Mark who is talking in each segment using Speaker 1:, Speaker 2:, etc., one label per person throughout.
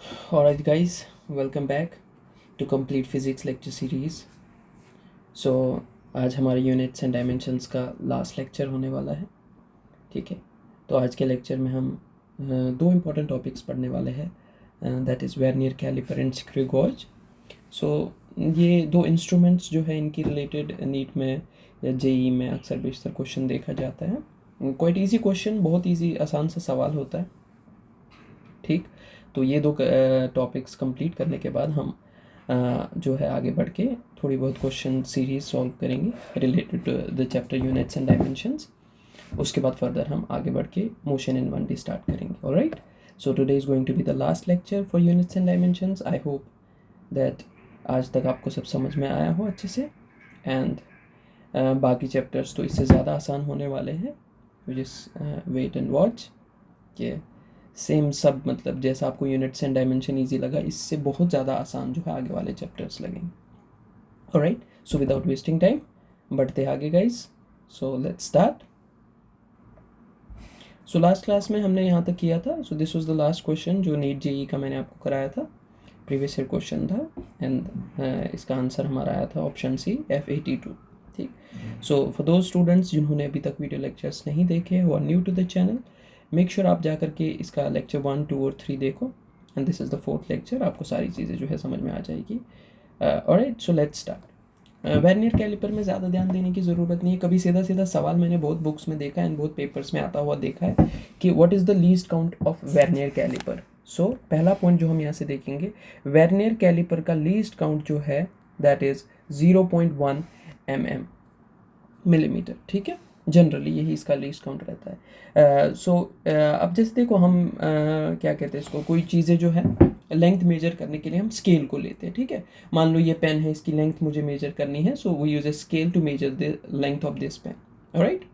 Speaker 1: Alright guys, welcome back to complete physics lecture series. So आज हमारे units and dimensions का last lecture होने वाला है. ठीक है, तो आज के लेक्चर में हम दो इम्पॉर्टेंट टॉपिक्स पढ़ने वाले हैं, that is vernier caliper and screw gauge. So ये दो इंस्ट्रूमेंट्स जो है इनकी रिलेटेड नीट में या जेई में अक्सर बेशतर क्वेश्चन देखा जाता है. क्वाइट ईजी क्वेश्चन, बहुत ईजी आसान सा सवाल होता है. ठीक, तो ये दो टॉपिक्स कंप्लीट करने के बाद हम जो है आगे बढ़ के थोड़ी बहुत क्वेश्चन सीरीज सॉल्व करेंगे related to the chapter units and dimensions. उसके बाद फर्दर हम आगे बढ़ के मोशन इन 1D स्टार्ट करेंगे. Alright, so today is going to be the last lecture for units and dimensions. I hope that आज तक आपको सब समझ में आया हो अच्छे से. एंड बाकी चैप्टर्स तो इससे ज़्यादा आसान होने वाले हैं. जस्ट वेट एंड वॉच कि सेम सब, मतलब जैसा आपको यूनिट्स एंड डायमेंशन ईजी लगा, इससे बहुत ज़्यादा आसान जो है आगे वाले चैप्टर्स लगेंगे. Alright, so without wasting time बढ़ते आगे guys. So let's start. So last class में हमने यहाँ तक किया था. So this was the last question जो नीट जेई का मैंने आपको कराया था. प्रीवियस ईयर क्वेश्चन था एंड इसका आंसर हमारा आया था ऑप्शन सी F82. ठीक, सो फॉर दोज स्टूडेंट्स जिन्होंने अभी तक वीडियो लेक्चर्स नहीं देखे और new to the channel, make sure आप जा करके इसका लेक्चर 1, 2 और 3 देखो. And this is the 4th lecture. आपको सारी चीज़ें जो है समझ में आ जाएगी. Alright, so let's start. Vernier caliper में ज़्यादा ध्यान देने की ज़रूरत नहीं है. कभी सीधा सीधा सवाल मैंने बहुत बुक्स में देखा है एंड बहुत पेपर्स में आता हुआ देखा है कि what is the least count of vernier caliper. So पहला पॉइंट जो हम यहाँ से देखेंगे, वर्नियर कैलिपर का लीस्ट काउंट जो है दैट इज़ 0.1 मिलीमीटर. ठीक है, जनरली यही इसका लीस्ट काउंट रहता है. सो अब जैसे देखो हम क्या कहते हैं इसको, कोई चीज़ें जो है लेंथ मेजर करने के लिए हम स्केल को लेते हैं. ठीक है, मान लो ये पेन है, इसकी लेंथ मुझे मेजर करनी है. So we use a scale to measure the length of this pen. Alright,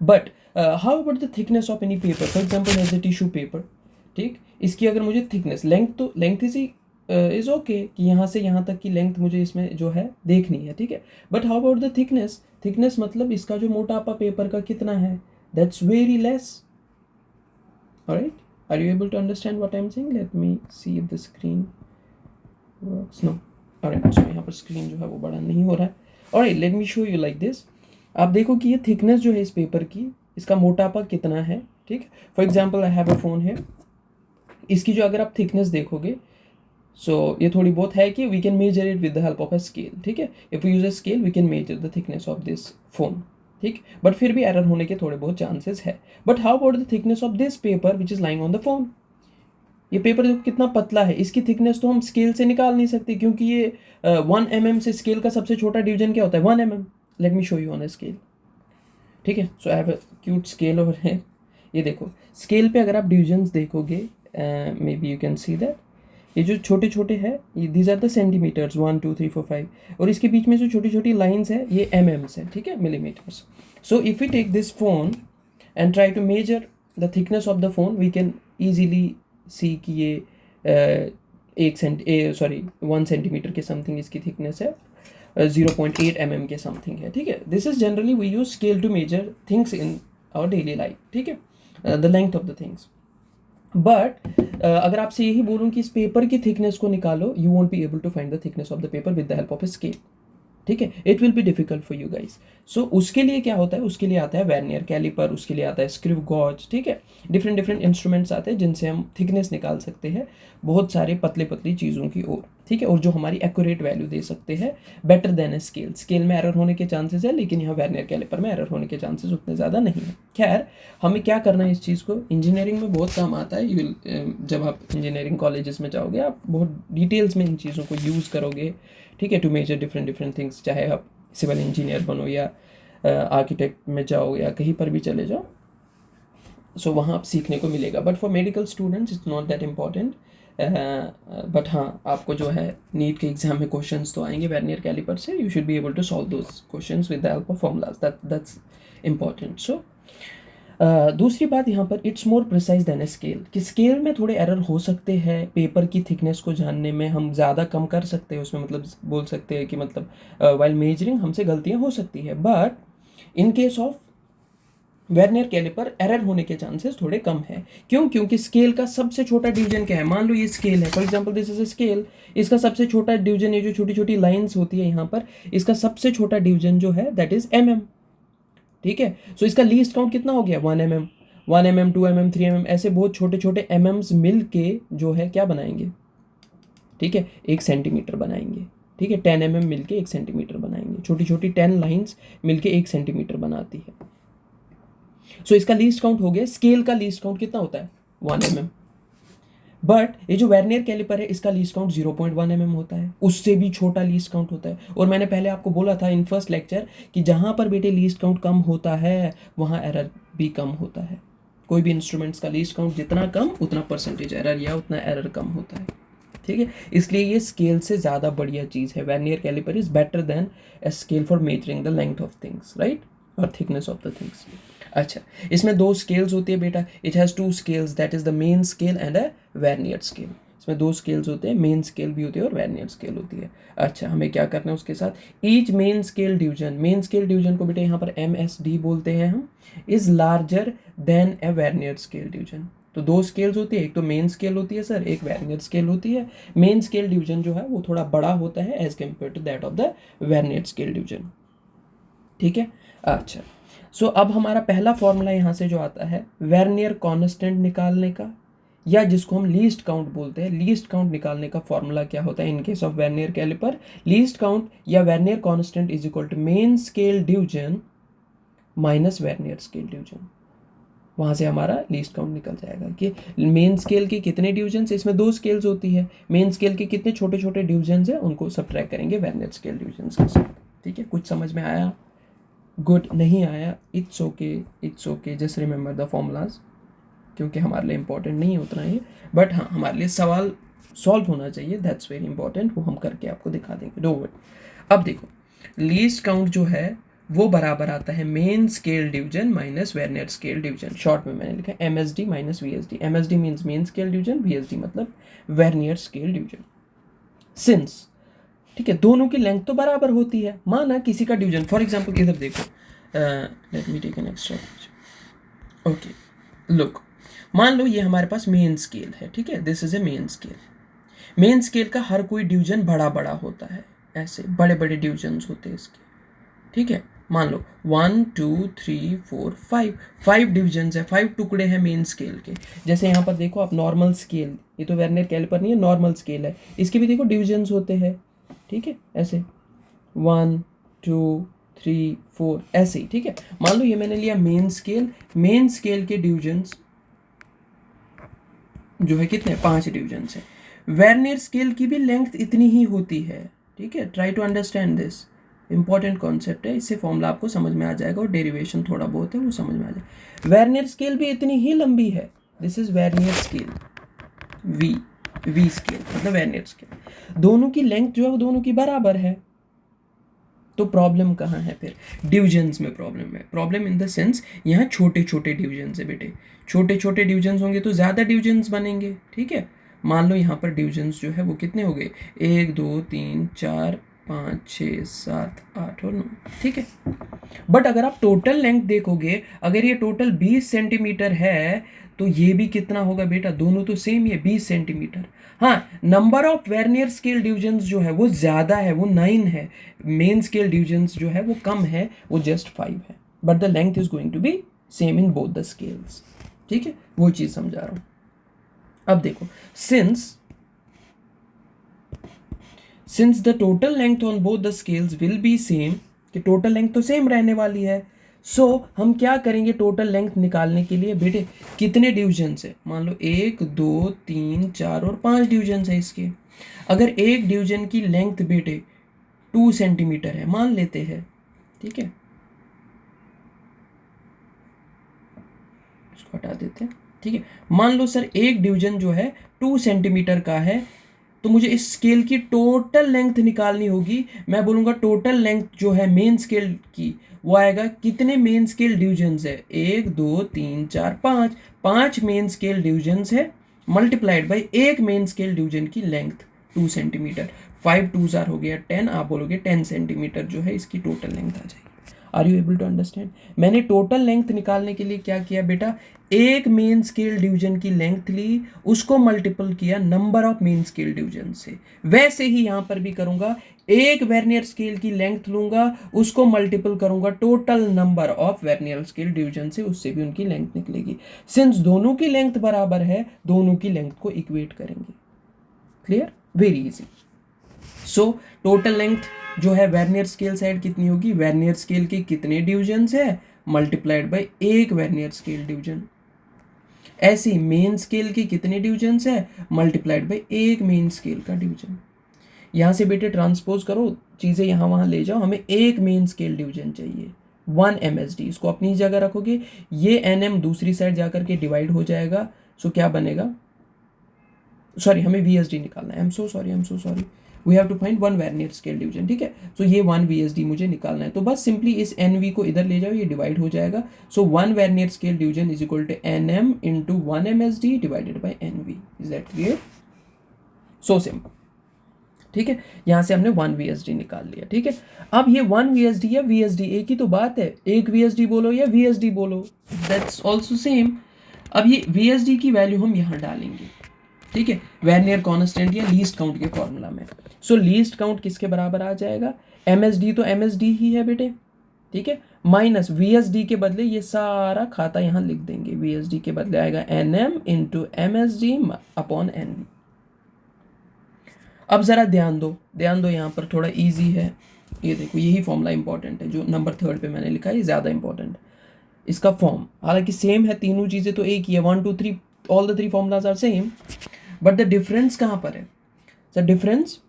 Speaker 1: but how about the thickness of any paper. For example as a tissue paper. ठीक, इसकी अगर मुझे थिकनेस, लेंथ तो length is okay कि यहाँ से यहाँ तक की लेंथ मुझे इसमें जो है देखनी है. ठीक है, but how about the thickness. Thickness मतलब इसका जो मोटापा पेपर का कितना है, that's very less. Alright, are you able to understand what I am saying? Let me see if the screen works. No, alright, so यहाँ पर स्क्रीन जो है वो बड़ा नहीं हो रहा है. Alright, late me show you like this. आप देखो कि ये थिकनेस जो है इस पेपर की, इसका मोटापा कितना है. ठीक, for example I have a phone है, इसकी जो अगर आप थिकनेस देखोगे, सो ये थोड़ी बहुत है कि we can measure it with the help of a scale. ठीक है, if we use a scale we can measure the thickness of this phone. ठीक, बट फिर भी एरर होने के थोड़े बहुत चांसेस है. But how about the thickness of this paper which is lying on the phone. ये पेपर देखो कितना पतला है, इसकी थिकनेस तो हम स्केल से निकाल नहीं सकते क्योंकि ये 1 mm से स्केल का सबसे छोटा डिवीजन क्या होता है, 1 mm. Let me show you on a scale. ठीक है, so I have a cute scale over है. ये देखो स्केल पे अगर आप डिविजन्स देखोगे, maybe you can see that ये जो छोटे छोटे हैं, ये दीज आर द सेंटीमीटर्स 1, 2, 3, 4, 5. और इसके बीच में जो छोटी छोटी लाइंस है ये mm है. ठीक है, millimetres. So if we take this phone and try to measure the thickness of the phone, we can easily see कि ये 1 सेंटीमीटर के समथिंग इसकी थिकनेस है, 0.8 mm के समथिंग है. ठीक है, this is generally we use scale to measure things in our daily life. ठीक है, the length of the things. But अगर आपसे यही बोलूँ कि इस पेपर की थिकनेस को निकालो, you won't be able to find the thickness of the paper with the help of a scale. ठीक है, it will be difficult for you guys. So उसके लिए क्या होता है, उसके लिए आता है वर्नियर कैलिपर, उसके लिए आता है स्क्रू गॉज. ठीक है, डिफरेंट डिफरेंट इंस्ट्रूमेंट्स आते हैं जिनसे हम थिकनेस निकाल सकते हैं बहुत सारे पतले पतली चीज़ों की ओर. ठीक है, और जो हमारी एक्यूरेट वैल्यू दे सकते हैं better than a scale. Scale में एरर होने के चांसेस है, लेकिन यहाँ वर्नियर कैलिपर में एरर होने के चांसेस उतने ज़्यादा नहीं है. खैर, हमें क्या करना है इस चीज़ को, इंजीनियरिंग में बहुत काम आता है. जब आप इंजीनियरिंग कॉलेजेस में जाओगे आप बहुत डिटेल्स में इन चीज़ों को यूज़ करोगे. ठीक है, to measure different different things, चाहे आप सिविल इंजीनियर बनो या आर्किटेक्ट में जाओ या कहीं पर भी चले जाओ. सो वहाँ आप सीखने को मिलेगा. But for medical students it's not that important. But हाँ, आपको जो है नीट के एग्जाम में क्वेश्चंस तो आएंगे वर्नियर कैलिपर से. You should be able to solve those questions with the help of formulas. That's important. So दूसरी बात यहाँ पर, it's more precise than a scale. कि स्केल में थोड़े एरर हो सकते हैं, पेपर की थिकनेस को जानने में हम ज़्यादा कम कर सकते हैं उसमें, मतलब बोल सकते हैं कि मतलब वाइल मेजरिंग हमसे गलतियाँ हो सकती है. But in case of vernier caliper error होने के चांसेस थोड़े कम है। क्यों? क्योंकि स्केल का सबसे छोटा डिवीजन क्या है? मान लो ये स्केल है, for example this is a scale, इसका सबसे छोटा डिवीजन, ये जो छोटी छोटी लाइंस होती है यहाँ पर, इसका सबसे छोटा डिवीजन जो है दैट इज mm। ठीक है, सो इसका लीस्ट काउंट कितना हो गया? 1 mm, 1 mm, 2 mm, 3 mm, ऐसे बहुत छोटे छोटे mm मिल के जो है क्या बनाएंगे? ठीक है, 1 सेंटीमीटर बनाएंगे। ठीक है, 10 mm मिल के 1 सेंटीमीटर बनाएंगे। छोटी छोटी 10 लाइन्स मिलके 1 सेंटीमीटर बनाती है। सो इसका लीस्ट काउंट हो गया। स्केल का लीस्ट काउंट कितना होता है? 1 mm। बट ये जो वर्नियर कैलिपर है इसका लीस्ट काउंट 0.1 mm होता है, उससे भी छोटा लीस्ट काउंट होता है। और मैंने पहले आपको बोला था इन फर्स्ट लेक्चर कि जहां पर बेटे लीस्ट काउंट कम होता है वहां एरर भी कम होता है। कोई भी इंस्ट्रूमेंट्स का लीस्ट काउंट जितना कम उतना परसेंटेज एरर या उतना एरर कम होता है। ठीक है, इसलिए ये स्केल से ज़्यादा बढ़िया चीज़ है। Vernier caliper is better than a scale for measuring the length of things, right, और थिकनेस ऑफ द थिंग्स। अच्छा, इसमें 2 स्केल्स होती है बेटा। It has 2 scales, that is the main scale and a vernier scale. इसमें 2 scales होते हैं, main scale भी होती है और वर्नियर स्केल होती है। अच्छा, हमें क्या करना है उसके साथ? ईच मेन स्केल डिवीजन को बेटा यहाँ पर MSD बोलते हैं हम, is larger than a vernier scale division. तो 2 स्केल्स होती है, एक तो मेन स्केल होती है सर, एक वर्नियर स्केल होती है। मेन स्केल डिवीजन जो है वो थोड़ा बड़ा होता है as compared to that of the vernier scale division. ठीक है, अच्छा, सो अब हमारा पहला फॉर्मूला यहाँ से जो आता है वर्नियर कांस्टेंट निकालने का, या जिसको हम लीस्ट काउंट बोलते हैं, लीस्ट काउंट निकालने का फॉर्मूला क्या होता है in case of vernier caliper? Least count या vernier constant is equal to main scale division minus vernier scale division. वहाँ से हमारा लीस्ट काउंट निकल जाएगा कि मेन स्केल के कितने डिवीजन्स, इसमें 2 स्केल्स होती है, मेन स्केल के कितने छोटे छोटे डिवीजन्स हैं उनको सब्ट्रैक्ट करेंगे वर्नियर स्केल डिवीजन्स के साथ। ठीक है, कुछ समझ में आया? गुड। नहीं आया, it's okay, just remember the formulas, क्योंकि हमारे लिए इंपॉर्टेंट नहीं है उतना ही, बट हाँ हमारे लिए सवाल सॉल्व होना चाहिए, दैट्स वेरी इंपॉर्टेंट, वो हम करके आपको दिखा देंगे, डोंट वरी। अब देखो, लीस्ट काउंट जो है वो बराबर आता है main scale division minus vernier scale division. Short में मैंने लिखा MSD minus VSD। MSD means main scale division, VSD मतलब वर्नियर स्केल डिवीजन। सिंस, ठीक है, दोनों की लेंथ तो बराबर होती है, माना किसी का डिवीजन, फॉर एग्जांपल इधर देखो, let me take an extra, okay, look, मान लो ये हमारे पास मेन स्केल है। ठीक है, this is a main scale. Main scale का हर कोई डिवीजन बड़ा बड़ा होता है, ऐसे बड़े बड़े डिवीजन्स होते हैं इसके। ठीक है, मान लो 1 2 3 4 5 डिवीजन्स है, 5 टुकड़े हैं मेन स्केल के। जैसे यहाँ पर देखो आप, नॉर्मल स्केल, ये तो वर्नियर कैलिपर नहीं है, नॉर्मल स्केल है, इसके भी देखो डिवीजन्स होते हैं। ठीक है, ऐसे 1 2 3 4 ऐसे ही। ठीक है, मान लो ये मैंने लिया मेन स्केल, मेन स्केल के डिवीजन्स जो है कितने? 5 डिवीजन्स है। वर्नियर स्केल की भी लेंथ इतनी ही होती है। ठीक है, try to understand this, important concept है, इससे फॉर्मूला आपको समझ में आ जाएगा और डेरिवेशन थोड़ा बहुत है वो समझ में आ जाएगा। वर्नियर स्केल भी इतनी ही लंबी है, this is vernier scale, V scale मतलब वर्नियर स्केल, दोनों की लेंथ जो है दोनों की बराबर है। तो प्रॉब्लम कहाँ है फिर? डिविजन्स में प्रॉब्लम है। प्रॉब्लम इन द सेंस यहाँ छोटे छोटे डिविजन्स है बेटे, छोटे छोटे डिविजन्स होंगे तो ज़्यादा डिविजन्स बनेंगे। ठीक है, मान लो यहाँ पर डिविजन्स जो है वो कितने हो गए? 1 2 3 4 5 6 7 8 और 9। ठीक है, बट अगर आप टोटल लेंथ देखोगे, अगर ये टोटल 20 सेंटीमीटर है तो ये भी कितना होगा बेटा? दोनों तो सेम ही है, 20 सेंटीमीटर। हाँ, number of vernier scale divisions जो है वो ज़्यादा है, वो 9 है। मेन स्केल डिविजन्स जो है वो कम है, वो जस्ट 5 है, but the length is going to be same in both the scales. ठीक है, वो चीज़ समझा रहा हूँ। अब देखो, since the total length on both the scales will be same, कि टोटल लेंथ तो सेम रहने वाली है, सो हम क्या करेंगे टोटल लेंथ निकालने के लिए? बेटे कितने डिविजन्स है? मान लो 1 2 3 4 और 5 डिविजन्स है इसके। अगर एक डिवीजन की लेंथ बेटे 2 सेंटीमीटर है मान लेते हैं, ठीक है, इसको हटा देते हैं। ठीक है, मान लो सर एक डिवीजन जो है 2 सेंटीमीटर का है, तो मुझे इस स्केल की टोटल लेंथ निकालनी होगी। मैं बोलूँगा टोटल लेंथ जो है मेन स्केल की वो आएगा, कितने मेन स्केल डिविजन्स है? 1 2 3 4 5, 5 मेन स्केल डिविजन्स है मल्टीप्लाइड बाई एक मेन स्केल डिवीजन की लेंथ 2 सेंटीमीटर। 5 2 हो गया 10, आप बोलोगे 10 सेंटीमीटर जो है इसकी टोटल लेंथ आ जाएगी। Are you able to understand? मैंने टोटल लेंथ निकालने के लिए क्या किया बेटा, एक मेन स्केल डिवीजन की लेंथ ली, उसको मल्टीपल किया number of main scale division से। वैसे ही यहां पर भी करूंगा, एक वर्नियर स्केल की लेंथ लूंगा, उसको मल्टीपल करूंगा total number of vernier scale division से, उससे भी उनकी लेंथ निकलेगी। सिंस दोनों की लेंथ बराबर है, दोनों की लेंथ को इक्वेट करेंगे। Clear? Very easy. So total length जो है वर्नियर स्केल साइड कितनी होगी, वर्नियर स्केल के कितने डिविजन है मल्टीप्लाइड बाय एक वर्नियर स्केल डिवीजन। ऐसी मेन स्केल के कितने डिविजन है मल्टीप्लाइड बाय एक मेन स्केल का डिवीजन। यहां से बेटे ट्रांसपोज करो, चीजें यहां वहां ले जाओ, हमें एक मेन स्केल डिवीजन चाहिए 1 MSD, इसको अपनी जगह रखोगे, ये NM दूसरी साइड जाकर के डिवाइड हो जाएगा। सो क्या बनेगा, सॉरी हमें VSD निकालना है, I am so sorry, we have to find 1 vernier scale division, ठीक है। सो ये 1 VSD मुझे निकालना है, तो बस सिंपली इस NV को इधर ले जाओ, ये डिवाइड हो जाएगा। So 1 vernier scale division is equal to NM into 1 MSD divided by NV। Is that clear? So simple, ठीक है। यहां से हमने 1 VSD निकाल लिया, ठीक है। अब ये 1 VSD या VSD एक ही तो बात है, एक VSD बोलो या VSD बोलो, दैट्स ऑल्सो सेम। अब ये VSD की वैल्यू हम यहां डालेंगे, ठीक है, वर्नियर कांस्टेंट या लीस्ट काउंट के फॉर्मूला में। सो लीस्ट काउंट किसके बराबर आ जाएगा, MSD तो MSD ही है बेटे, ठीक है, माइनस VSD के बदले ये सारा खाता यहां लिख देंगे, VSD के बदले आएगा NM into MSD upon NV। अब जरा ध्यान दो यहां पर थोड़ा इजी है, ये देखो यही फॉर्मूला इंपॉर्टेंट है, जो नंबर 3 पे मैंने लिखा है, ये ज्यादा इंपॉर्टेंट है। इसका फॉर्म हालांकि सेम है, तीनों चीजें तो एक ही है, 1 2 3 all the 3 formulas are same, but the difference कहां पर है, द डिफरेंस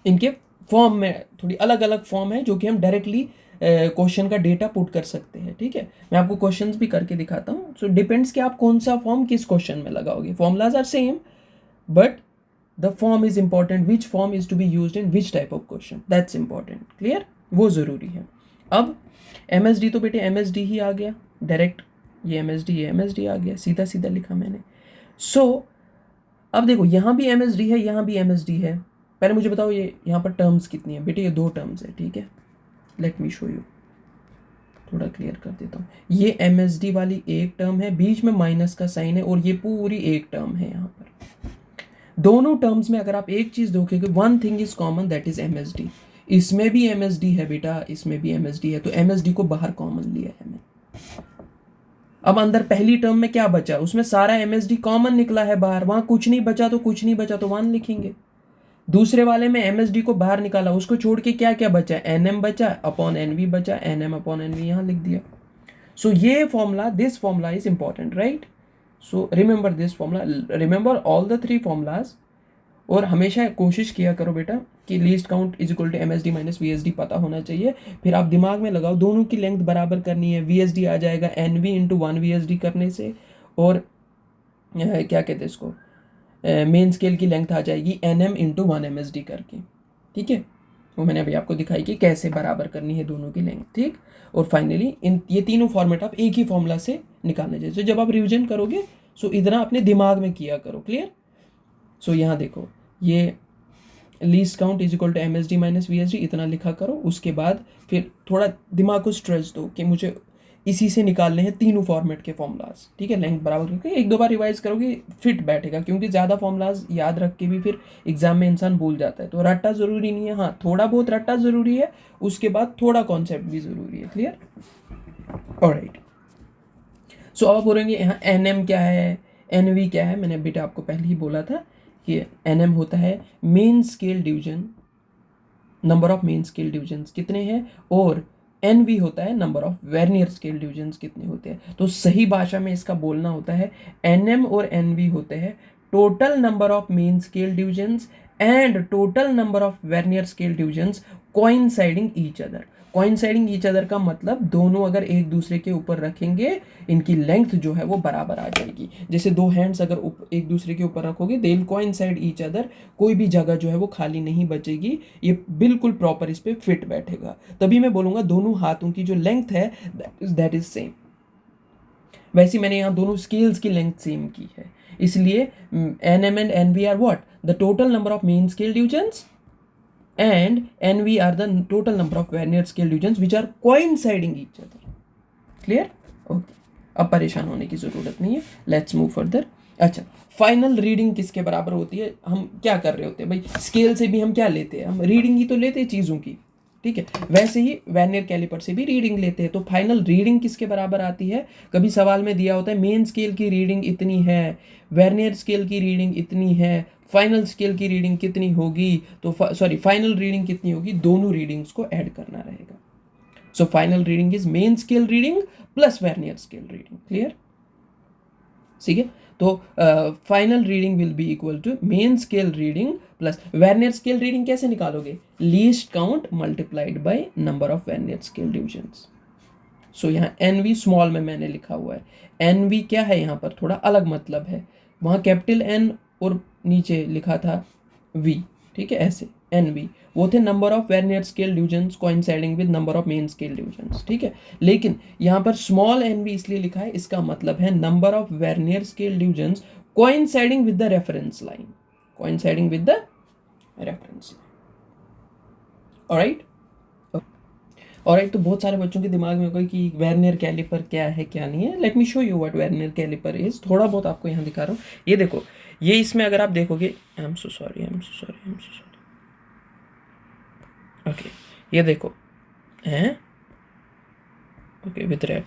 Speaker 1: इनके फॉर्म में थोड़ी अलग अलग फॉर्म है, जो कि हम डायरेक्टली क्वेश्चन का डेटा पुट कर सकते हैं, ठीक है। मैं आपको क्वेश्चंस भी करके दिखाता हूँ। सो डिपेंड्स कि आप कौन सा फॉर्म किस क्वेश्चन में लगाओगे, formulas are same but the form is important, which form is to be used in which type of question, that's important. Clear? वो जरूरी है। अब MSD तो बेटे MSD ही आ गया डायरेक्ट, ये MSD आ गया, सीधा सीधा लिखा मैंने। सो अब देखो यहां भी MSD है, यहां भी MSD है। पहले मुझे बताओ ये यहाँ पर टर्म्स कितनी है बेटे, ये 2 टर्म्स है, ठीक है। लेट मी शो यू, थोड़ा क्लियर कर देता हूँ। ये MSD वाली एक टर्म है, बीच में माइनस का साइन है, और ये पूरी एक टर्म है। यहाँ पर दोनों टर्म्स में अगर आप एक चीज देखोगे, one thing is common, that is MSD। इसमें भी MSD है बेटा, इसमें भी MSD है, तो MSD को बाहर कॉमन लिया है मैंने। अब अंदर पहली टर्म में क्या बचा, उसमें सारा MSD कॉमन निकला है बाहर, वहां कुछ नहीं बचा तो 1 लिखेंगे। दूसरे वाले में MSD को बाहर निकाला, उसको छोड़ के क्या क्या बचा, NM बचा अपॉन NV बचा, NM अपॉन NV यहां लिख दिया। सो ये formula, this formula is important, right? So remember this formula, remember all the 3 formulas, और हमेशा कोशिश किया करो बेटा कि least count is equal to MSD minus VSD पता होना चाहिए। फिर आप दिमाग में लगाओ, दोनों की लेंथ बराबर करनी है, VSD आ जाएगा NV इंटू 1 VSD करने से, और क्या कहते हैं इसको, मेन स्केल की लेंथ आ जाएगी NM इंटू 1 MSD करके, ठीक है। वो मैंने अभी आपको दिखाई कि कैसे बराबर करनी है दोनों की लेंथ, ठीक। और फाइनली इन ये तीनों फॉर्मेट आप एक ही फॉर्मूला से निकालने चाहिए। जब आप रिविजन करोगे सो इतना अपने दिमाग में किया करो, क्लियर? सो यहाँ देखो, ये least count is equal to MSD minus VSD इतना लिखा करो, उसके बाद फिर थोड़ा दिमाग को स्ट्रेस दो कि मुझे इसी से निकालने हैं तीनों फॉर्मेट के फॉर्मूलाज, ठीक है। लेंथ बराबर करके 1-2 बार रिवाइज करोगे फिट बैठेगा, क्योंकि ज़्यादा फॉर्मूलाज याद रख के भी फिर एग्जाम में इंसान भूल जाता है। तो रट्टा ज़रूरी नहीं है, हाँ थोड़ा बहुत रट्टा ज़रूरी है, उसके बाद थोड़ा कॉन्सेप्ट भी ज़रूरी है, क्लियर? ऑलराइट। सो अब बोलेंगे यहाँ NM क्या है, NV क्या है। मैंने बेटा आपको पहले ही बोला था कि NM होता है main scale division, number of main scale divisions कितने हैं, और NV होता है number of vernier scale divisions कितने होते हैं। तो सही भाषा में इसका बोलना होता है NM और NV होते हैं total number of main scale divisions and total number of vernier scale divisions coinciding each other. Coinciding each other का मतलब दोनों अगर एक दूसरे के ऊपर रखेंगे, इनकी लेंथ जो है वो बराबर आ जाएगी। जैसे 2 हैंड्स अगर एक दूसरे के ऊपर रखोगे, they will coincide each other, कोई भी जगह जो है वो खाली नहीं बचेगी, ये बिल्कुल प्रॉपर इस पे फिट बैठेगा। तभी मैं बोलूंगा दोनों हाथों की जो लेंथ है दैट इज सेम। वैसे मैंने यहाँ दोनों स्केल्स की लेंथ सेम की है, इसलिए NM and NV are what, the total number of main scale divisions and NV are the total number of vernier scale divisions which are coinciding each other. Clear? Okay. अब परेशान होने की ज़रूरत नहीं है. Let's move further. अच्छा, final reading किसके बराबर होती है? हम क्या कर रहे होते हैं भाई, स्केल से भी हम क्या लेते हैं, हम रीडिंग ही तो लेते हैं चीज़ों की, ठीक है. वैसे ही वर्नियर कैलिपर से भी रीडिंग लेते हैं. तो फाइनल रीडिंग किसके बराबर आती है? कभी सवाल में दिया होता है मेन स्केल की रीडिंग इतनी है, वर्नियर स्केल की रीडिंग इतनी है, फाइनल स्केल की रीडिंग कितनी होगी, तो फाइनल रीडिंग कितनी होगी, दोनों रीडिंग्स को ऐड करना रहेगा. So final reading is main scale reading plus vernier scale reading. Clear? ठीक है. तो final reading will be equal to main scale reading plus vernier scale reading. कैसे निकालोगे? Least count multiplied by number of vernier scale divisions. So यहाँ NV small में मैंने लिखा हुआ है. NV क्या है यहाँ पर, थोड़ा अलग मतलब है. वहाँ कैपिटल N और नीचे लिखा था V, ठीक है, ऐसे NV. वो थे number of vernier scale divisions coinciding with number of main scale divisions, ठीक है. लेकिन यहाँ पर स्मॉल NV इसलिए लिखा है, इसका मतलब है number of vernier scale divisions coinciding with the reference line, coinciding with the reference line. Alright. Alright. तो बहुत सारे बच्चों के दिमाग में कोई कि वर्नियर कैलिपर क्या है क्या नहीं है. Let me show you what vernier caliper is. थोड़ा बहुत आपको यहाँ दिखा रहा हूँ. ये देखो, ये इसमें अगर आप देखोगे, आई एम सो सॉरी. ओके, ये देखो हैं, ओके विथ रेड.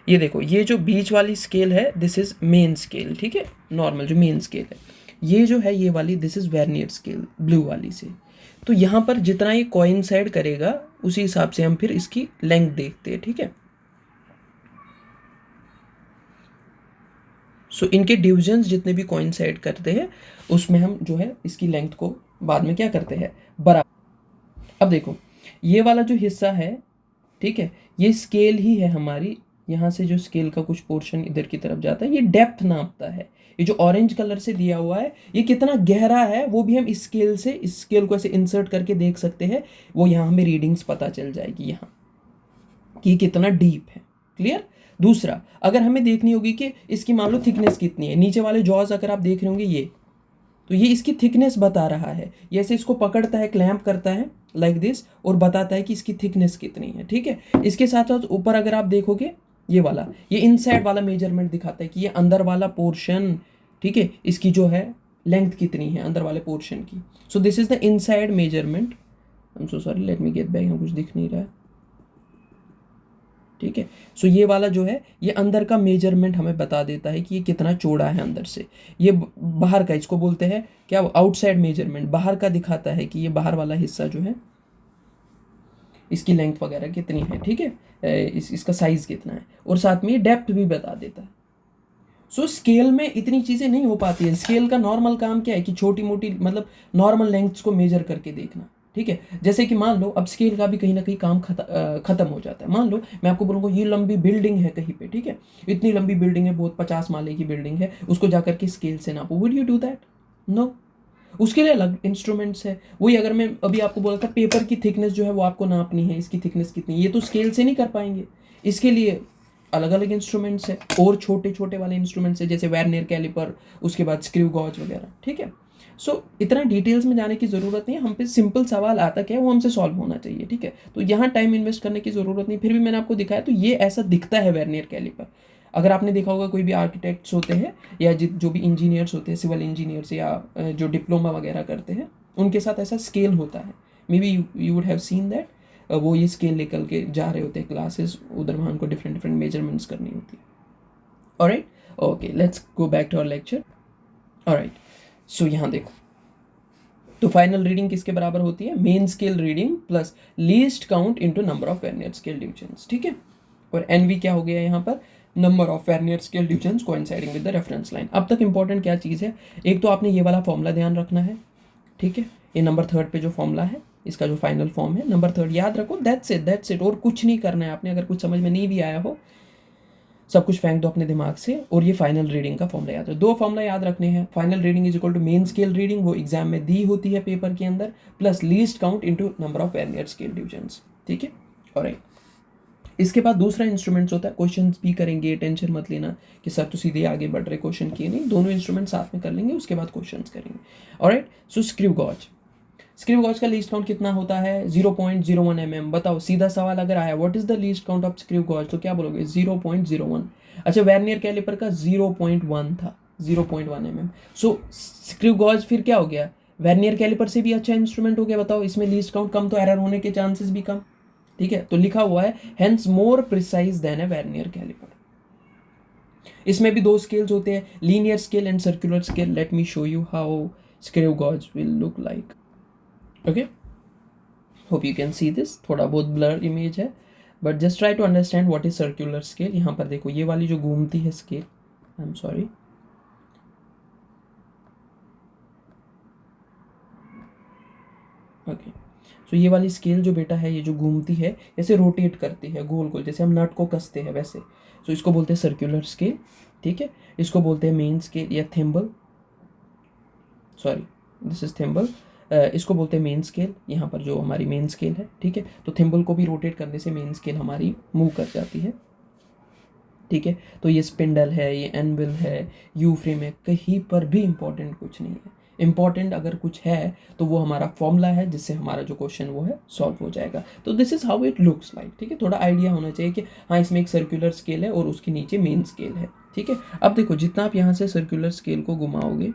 Speaker 1: ये देखो, ये जो बीच वाली स्केल है दिस इज मेन स्केल, ठीक है, नॉर्मल जो मेन स्केल है. ये जो है ये वाली this is vernier scale blue वाली से. तो यहाँ पर जितना ये कोइंसाइड करेगा उसी हिसाब से हम फिर इसकी लेंथ देखते हैं, ठीक है. सो इनके डिविजन्स जितने भी कोइंसाइड करते हैं उसमें हम जो है इसकी लेंथ को बाद में क्या करते हैं, बराबर. अब देखो, ये वाला जो हिस्सा है, ठीक है, ये स्केल ही है हमारी. यहाँ से जो स्केल का कुछ पोर्शन इधर की तरफ जाता है, ये डेप्थ नापता है. ये जो ऑरेंज कलर से दिया हुआ है ये कितना गहरा है वो भी हम इस स्केल को ऐसे इंसर्ट करके देख सकते हैं. वो यहाँ हमें रीडिंग्स पता चल जाएगी यहाँ कि कितना डीप है. क्लियर? दूसरा, अगर हमें देखनी होगी कि इसकी मान लो थिकनेस कितनी है, नीचे वाले जॉज अगर आप देख रहे होंगे ये, तो ये इसकी थिकनेस बता रहा है. ये ऐसे इसको पकड़ता है, क्लैंप करता है लाइक दिस और बताता है कि इसकी थिकनेस कितनी है, ठीक है. इसके साथ साथ ऊपर अगर आप देखोगे ये वाला, ये इनसाइड वाला मेजरमेंट दिखाता है कि ये अंदर वाला पोर्शन, ठीक है, इसकी जो है लेंथ कितनी है अंदर वाले पोर्शन की. सो this is the inside measurement. I am so sorry, let me get back. यहाँ कुछ दिख नहीं रहा है, ठीक है. सो ये वाला जो है ये अंदर का मेजरमेंट हमें बता देता है कि ये कितना चौड़ा है अंदर से. ये बाहर का, इसको बोलते हैं क्या, आउटसाइड मेजरमेंट, बाहर का दिखाता है कि ये बाहर वाला हिस्सा जो है इसकी लेंथ वगैरह कितनी है, ठीक है, इसका साइज कितना है, और साथ में ये डेप्थ भी बता देता है. सो स्केल में इतनी चीज़ें नहीं हो पाती है. स्केल का नॉर्मल काम क्या है कि छोटी मोटी मतलब नॉर्मल लेंथ्स को मेजर करके देखना, ठीक है. जैसे कि मान लो अब स्केल का भी कहीं ना कहीं काम खत्म हो जाता है. मान लो मैं आपको बोलूँगा ये लंबी बिल्डिंग है कहीं पे, ठीक है, इतनी लंबी बिल्डिंग है, बहुत 50 माले की बिल्डिंग है, उसको जाकर के स्केल से नापो. Would you do that? No. उसके लिए अलग इंस्ट्रूमेंट्स है. वही अगर मैं अभी आपको बोला था पेपर की थिकनेस जो है वो आपको नापनी है, इसकी थिकनेस कितनी, ये तो स्केल से नहीं कर पाएंगे. इसके लिए अलग अलग इंस्ट्रूमेंट्स है और छोटे छोटे वाले इंस्ट्रूमेंट्स है जैसे वर्नियर कैलिपर, उसके बाद स्क्रू गॉज वगैरह, ठीक है. सो इतना डिटेल्स में जाने की ज़रूरत नहीं है. हम पे सिंपल सवाल आता क्या है वो हमसे सॉल्व होना चाहिए, ठीक है. तो यहाँ टाइम इन्वेस्ट करने की ज़रूरत नहीं. फिर भी मैंने आपको दिखाया तो ये ऐसा दिखता है वर्नियर कैलिपर. अगर आपने देखा होगा कोई भी आर्किटेक्ट्स होते हैं या जो भी इंजीनियर्स होते हैं, सिविल इंजीनियर्स या जो डिप्लोमा वगैरह करते हैं, उनके साथ ऐसा स्केल होता है. May be you would have seen that. वो ये स्केल निकल के जा रहे होते हैं क्लासेस, उधर वहाँ उनको डिफरेंट डिफरेंट मेजरमेंट्स करनी होती है. Alright, okay, let's go back to our lecture. Alright, so यहाँ देखो, तो फाइनल रीडिंग किसके बराबर होती है? Main scale reading plus least count into number of vernier scale divisions, ठीक है. और NV क्या हो गया यहाँ पर? Number of vernier scale divisions coinciding with the reference line. अब तक इंपॉर्टेंट क्या चीज़ है? एक तो आपने ये वाला फॉर्मूला ध्यान रखना है, ठीक है. ये नंबर 3 पे जो फॉर्मूला है इसका जो फाइनल फॉर्म है नंबर 3 याद रखो. That's it. और कुछ नहीं करना है आपने. अगर कुछ समझ में नहीं भी आया हो सब कुछ फेंक दो अपने दिमाग से और ये फाइनल रीडिंग का फॉर्मूला याद है. 2 फॉर्मूला याद रखने हैं. Final reading is equal to main scale reading, वो एग्जाम में दी होती है पेपर के अंदर, plus least count into number of vernier scale divisions, ठीक है. ऑलराइट, इसके बाद दूसरा इंस्ट्रूमेंट्स होता है. क्वेश्चंस भी करेंगे, टेंशन मत लेना कि सर तो सीधे आगे बढ़ रहे, क्वेश्चन किए नहीं. दोनों इंस्ट्रूमेंट साथ में कर लेंगे, उसके बाद क्वेश्चंस करेंगे. ऑलराइट, सो स्क्रू गॉज. स्क्रू गॉज का लीस्ट काउंट कितना होता है 0.01 mm। बताओ, सीधा सवाल अगर आया what is the least count of screw gauge, तो क्या बोलोगे 0.01। अच्छा, वर्नियर कैलिपर का 0.1 था, 0.1 mm। सो स्क्रू गॉज फिर क्या हो गया, वर्नियर कैलिपर से भी अच्छा इंस्ट्रूमेंट हो गया। बताओ, इसमें लीस्ट काउंट कम तो एरर होने के चांसेस भी कम। ठीक है, तो लिखा हुआ है hence more precise than a vernier caliper. इसमें भी दो स्केल्स होते हैं, linear scale and circular scale. Let me show you how screw gauge will look like. Okay, hope you can see this. थोड़ा बहुत ब्लर इमेज है, but just try to understand what is circular scale. यहाँ पर देखो, ये वाली जो घूमती है scale, I am sorry, okay, so ये वाली स्केल जो बेटा है, ये जो घूमती है, ऐसे रोटेट करती है गोल गोल, जैसे हम नट को कसते हैं वैसे। सो इसको बोलते हैं सर्कुलर स्केल। ठीक है, इसको बोलते हैं मेन स्केल या thimble, sorry this is thimble. इसको बोलते हैं मेन स्केल, यहाँ पर जो हमारी मेन स्केल है। ठीक है, तो थिम्बल को भी रोटेट करने से मेन स्केल हमारी मूव कर जाती है। ठीक है, तो ये स्पिंडल है, ये एनविल है, यू फ्रेम है, कहीं पर भी इंपॉर्टेंट कुछ नहीं है। इंपॉर्टेंट अगर कुछ है तो वो हमारा फॉर्मूला है, जिससे हमारा जो क्वेश्चन वो है सॉल्व हो जाएगा। तो this is how it looks like. ठीक है, थोड़ा आइडिया होना चाहिए कि हाँ, इसमें एक सर्कुलर स्केल है और उसके नीचे मेन स्केल है। ठीक है, अब देखो, जितना आप यहाँ से सर्कुलर स्केल को घुमाओगे,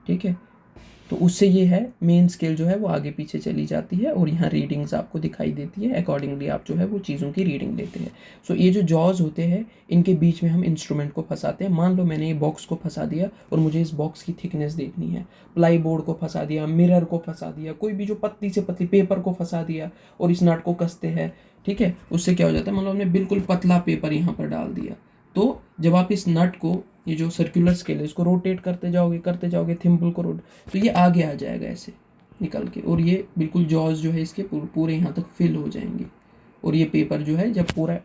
Speaker 1: ठीक है, तो उससे ये है मेन स्केल जो है वो आगे पीछे चली जाती है और यहाँ रीडिंग्स आपको दिखाई देती है। अकॉर्डिंगली आप जो है वो चीज़ों की रीडिंग लेते हैं। सो ये जो जॉज होते हैं, इनके बीच में हम इंस्ट्रूमेंट को फंसाते हैं। मान लो मैंने ये बॉक्स को फंसा दिया और मुझे इस बॉक्स की थिकनेस देखनी है। प्लाई बोर्ड को फंसा दिया, मिरर को फंसा दिया, कोई भी जो पतली से पतली पेपर को फंसा दिया और इस नट को कसते हैं। ठीक है, उससे क्या हो जाता है, मतलब हमने बिल्कुल पतला पेपर यहाँ पर डाल दिया। तो जब आप इस नट को, ये जो सर्कुलर स्केल है, इसको रोटेट करते जाओगे थिम्बल को तो ये आगे आ जाएगा ऐसे निकल के, और ये बिल्कुल जॉज जो है इसके पूरे यहाँ तक फिल हो जाएंगे। और ये पेपर जो है जब पूरा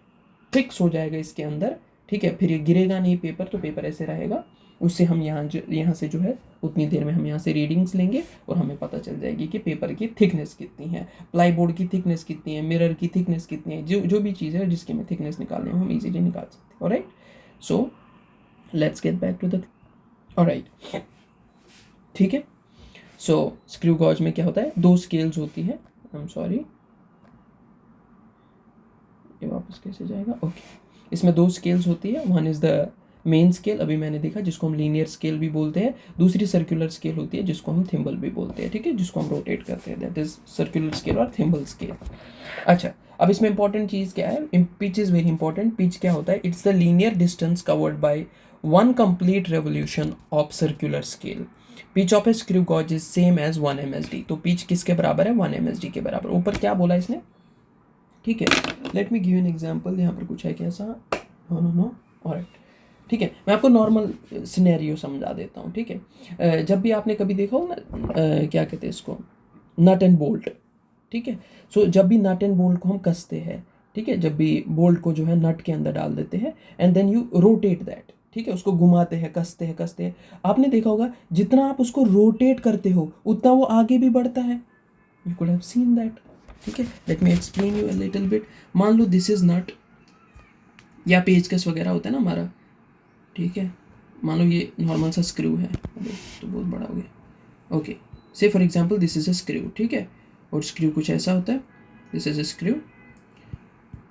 Speaker 1: फिक्स हो जाएगा इसके अंदर, ठीक है, फिर ये गिरेगा नहीं पेपर, तो पेपर ऐसे रहेगा। उससे हम यहाँ से जो है उतनी देर में हम यहाँ से रीडिंग्स लेंगे और हमें पता चल जाएगी कि पेपर की थिकनेस कितनी है, प्लाई बोर्ड की थिकनेस कितनी है, मिरर की थिकनेस कितनी है, जो भी चीज़ है जिसकी हमें थिकनेस निकालनी है हम इजीली निकाल सकते हैं। Alright, so let's get back to the, alright, ठीक है। सो स्क्रू गॉज में क्या होता है, दो स्केल्स होती है। आई एम सॉरी, ये वापस कैसे जाएगा, ओके। इसमें दो स्केल्स होती है, one is the main scale, अभी मैंने देखा, जिसको हम लीनियर स्केल भी बोलते हैं। दूसरी सर्कुलर स्केल होती है जिसको हम थिम्बल भी बोलते हैं। ठीक है, जिसको हम रोटेट करते हैं, दैट इज सर्कुलर स्केल और थिम्बल स्केल। अच्छा, अब इसमें इंपॉर्टेंट चीज़ क्या है, pitch is very important. Pitch क्या होता है, it's the linear distance covered by one complete revolution of circular scale. Pitch of a screw gauge is same as 1 MSD। तो पिच किसके बराबर है, 1 MSD के बराबर। ऊपर क्या बोला इसने, ठीक है, let me give an example. यहाँ पर कुछ है कैसा, नो, ऑलराइट, ठीक है, मैं आपको नॉर्मल सिनेरियो समझा देता हूँ। ठीक है, जब भी आपने कभी देखा हो ना, क्या कहते हैं इसको, नट एंड बोल्ट। ठीक है, सो जब भी नट एंड बोल्ट को हम कसते हैं, ठीक है, जब भी बोल्ट को जो है नट के अंदर डाल देते हैं and then you rotate that, ठीक है, उसको घुमाते हैं, कसते हैं, आपने देखा होगा जितना आप उसको रोटेट करते हो उतना वो आगे भी बढ़ता है। You could have seen that. ठीक है, let me explain you a little bit. मान लो दिस इज नट या पेचकस वगैरह होता है ना हमारा, ठीक है, मान लो ये नॉर्मल सा स्क्रू है, तो बहुत बड़ा हो गया। Okay, say for example this is a screw, ठीक है, और स्क्रू कुछ ऐसा होता है, this is a screw,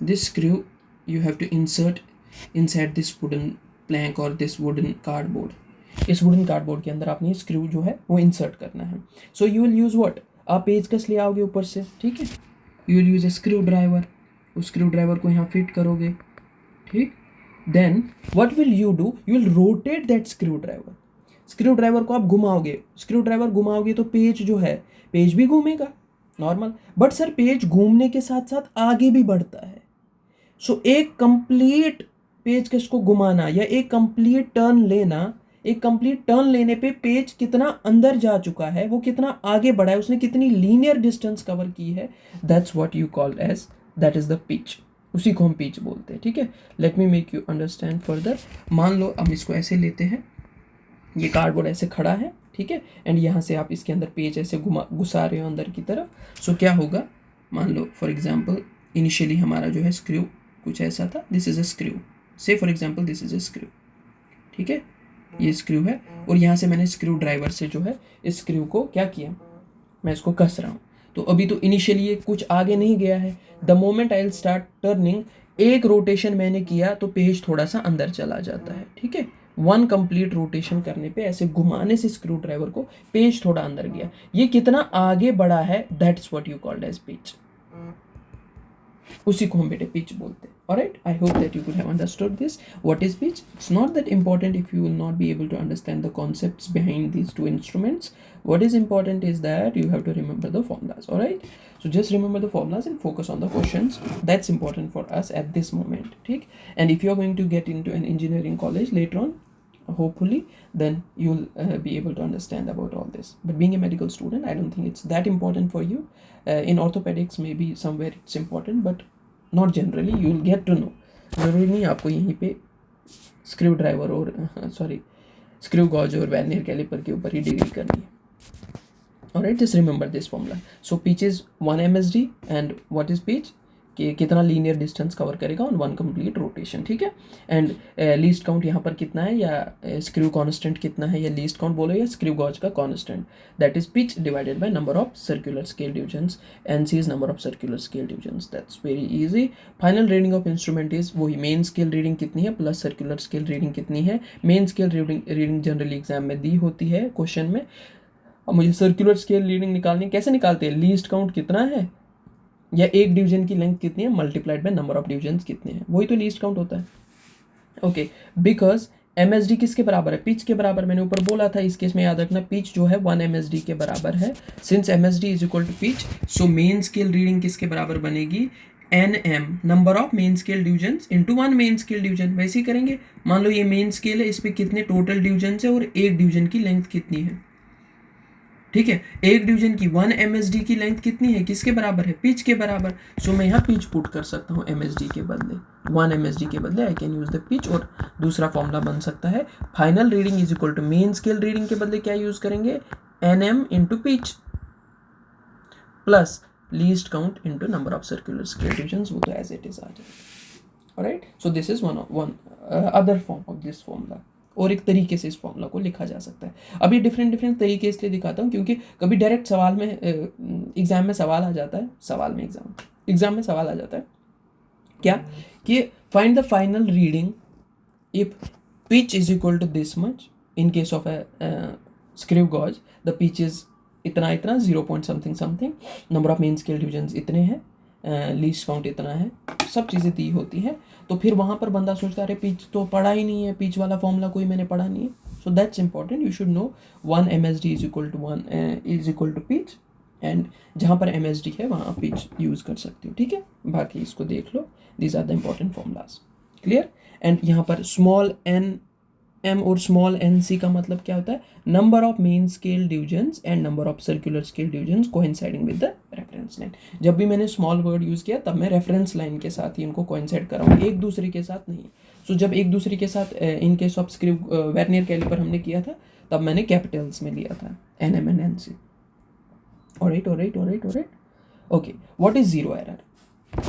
Speaker 1: this screw you have to insert inside this wooden plank और दिस वुडन कार्डबोर्ड। इस वुडन कार्डबोर्ड के अंदर आपने स्क्रू जो है वो इंसर्ट करना है। So you will use what, आप पेचकस ले आओगे ऊपर से, ठीक है, you will use a screwdriver, उस स्क्रू ड्राइवर को यहाँ फिट करोगे, ठीक, then what will you do, you will rotate that screwdriver. Screwdriver को आप घुमाओगे, स्क्रू ड्राइवर घुमाओगे तो पेज जो है, पेज भी घूमेगा नॉर्मल, बट सर पेज घूमने के साथ साथ आगे भी बढ़ता है। सो एक कंप्लीट पेज को घुमाना या एक कंप्लीट टर्न लेना, एक कंप्लीट टर्न लेने पे पेज कितना अंदर जा चुका है, वो कितना आगे बढ़ा है, उसने कितनी लीनियर डिस्टेंस कवर की है, that's what you call as, that is the pitch, उसी को हम पिच बोलते हैं। ठीक है, let me make you understand further. मान लो हम इसको ऐसे लेते हैं, ये कार्डबोर्ड ऐसे खड़ा है, ठीक है, एंड यहाँ से आप इसके अंदर पेज ऐसे घुसा रहे हो अंदर की तरफ। सो क्या होगा, मान लो फॉर एग्जाम्पल इनिशियली हमारा जो है स्क्रू कुछ ऐसा था, दिस इज अ स्क्रू, से for example this is a screw, ठीक है, ये स्क्रू है, और यहाँ से मैंने स्क्रू ड्राइवर से जो है इस स्क्रू को क्या किया, मैं इसको कस रहा हूँ, तो अभी तो इनिशियली ये कुछ आगे नहीं गया है। The moment I will start turning, एक रोटेशन मैंने किया तो पेज थोड़ा सा अंदर चला जाता है, ठीक है। वन कंप्लीट रोटेशन करने पे, ऐसे घुमाने से स्क्रू ड्राइवर को, पेज थोड़ा अंदर गया। ये कितना आगे बढ़ा है, that's what you called as pitch. उसी को हम बेटे पिच बोलते हैं। Alright, I hope that you could have understood this. What is pitch? It's not that important if you will not be able to understand the concepts behind these two instruments. What is important is that you have to remember the formulas. Alright, so just remember the formulas and focus on the questions. That's important for us at this moment. ठीक? And if you are going to get into an engineering college later on, hopefully, then you'll be able to understand about all this. But being a medical student, I don't think it's that important for you. In orthopedics, maybe somewhere it's important, but not generally, you will get to know. ज़रूरी नहीं आपको यहीं पे screwdriver और screw gauge और vernier caliper के ऊपर ही डिग्री करनी है। Alright, just remember this formula. So pitch is 1 MSD and what is pitch, कि कितना लीनियर डिस्टेंस कवर करेगा ऑन वन कंप्लीट रोटेशन, ठीक है। एंड लीस्ट काउंट यहाँ पर कितना है, या स्क्रू कांस्टेंट कितना है, या लीस्ट काउंट बोलो या स्क्रू गॉज का constant, that is pitch divided by number of circular scale divisions, NC is number of circular scale divisions. That's very easy. Final reading of instrument is वही main scale reading कितनी है plus circular scale reading कितनी है। Main scale reading generally exam में दी होती है question में। अब मुझे सर्कुलर स्केल रीडिंग निकालनी, कैसे निकालते हैं, लीस्ट काउंट कितना है या एक डिवीजन की लेंथ कितनी है multiplied by number of divisions कितने हैं, वही तो लीस्ट काउंट होता है। ओके, बिकॉज MSD किसके बराबर है, पिच के बराबर। मैंने ऊपर बोला था, इस केस में याद रखना पिच जो है 1 MSD के बराबर है। Since MSD is equal to pitch, so main scale reading किसके बराबर बनेगी, NM number of main scale divisions into 1 main scale division. वैसे ही करेंगे, मान लो ये मेन स्केल है, इस पर कितने टोटल डिवीजन्स है और एक डिवीजन की लेंथ कितनी है, ठीक है। एक डिवीजन की 1 MSD की लेंथ कितनी है, किसके बराबर है, पिच के बराबर। सो मैं यहाँ पिच पुट कर सकता हूँ MSD के बदले, 1 MSD के बदले I can use the pitch. और दूसरा फॉर्मूला बन सकता है final reading is equal to main scale reading के बदले क्या यूज करेंगे, NM into pitch plus least count into number of circular scale divisions, वो तो एज इट इज आ जाए। Alright, so this is one other form of this formula. और एक तरीके से इस फॉर्मूला को लिखा जा सकता है। अब ये डिफरेंट तरीके इसलिए दिखाता हूँ क्योंकि कभी डायरेक्ट सवाल में एग्जाम में सवाल आ जाता है, एग्जाम में सवाल आ जाता है क्या, कि find the final reading if pitch is equal to this much. In case of screw gauge the pitch is इतना 0 point something, number of main scale divisions इतने हैं, लीस्ट काउंट इतना है, सब चीज़ें दी होती है। तो फिर वहाँ पर बंदा सोचता है अरे पिच तो पढ़ा ही नहीं है, पिच वाला फॉर्मूला कोई मैंने पढ़ा नहीं है। So that's important, you should know 1 MSD is equal to pitch, and जहाँ पर MSD है वहाँ पिच यूज़ कर सकते हो, ठीक है। बाकी इसको देख लो, these are the important formulas, clear. And यहाँ पर स्मॉल m और स्मॉल nc का मतलब क्या होता है, number of main scale divisions and number of circular scale divisions coinciding with the reference line. जब भी मैंने स्मॉल वर्ड यूज़ किया तब मैं रेफरेंस लाइन के साथ ही इनको कोइंसाइड कर रहा हूँ, एक दूसरे के साथ नहीं। सो जब एक दूसरे के साथ in case of screw vernier caliper हमने किया था तब मैंने कैपिटल्स में लिया था NM and NC। Alright. Okay, what is zero error,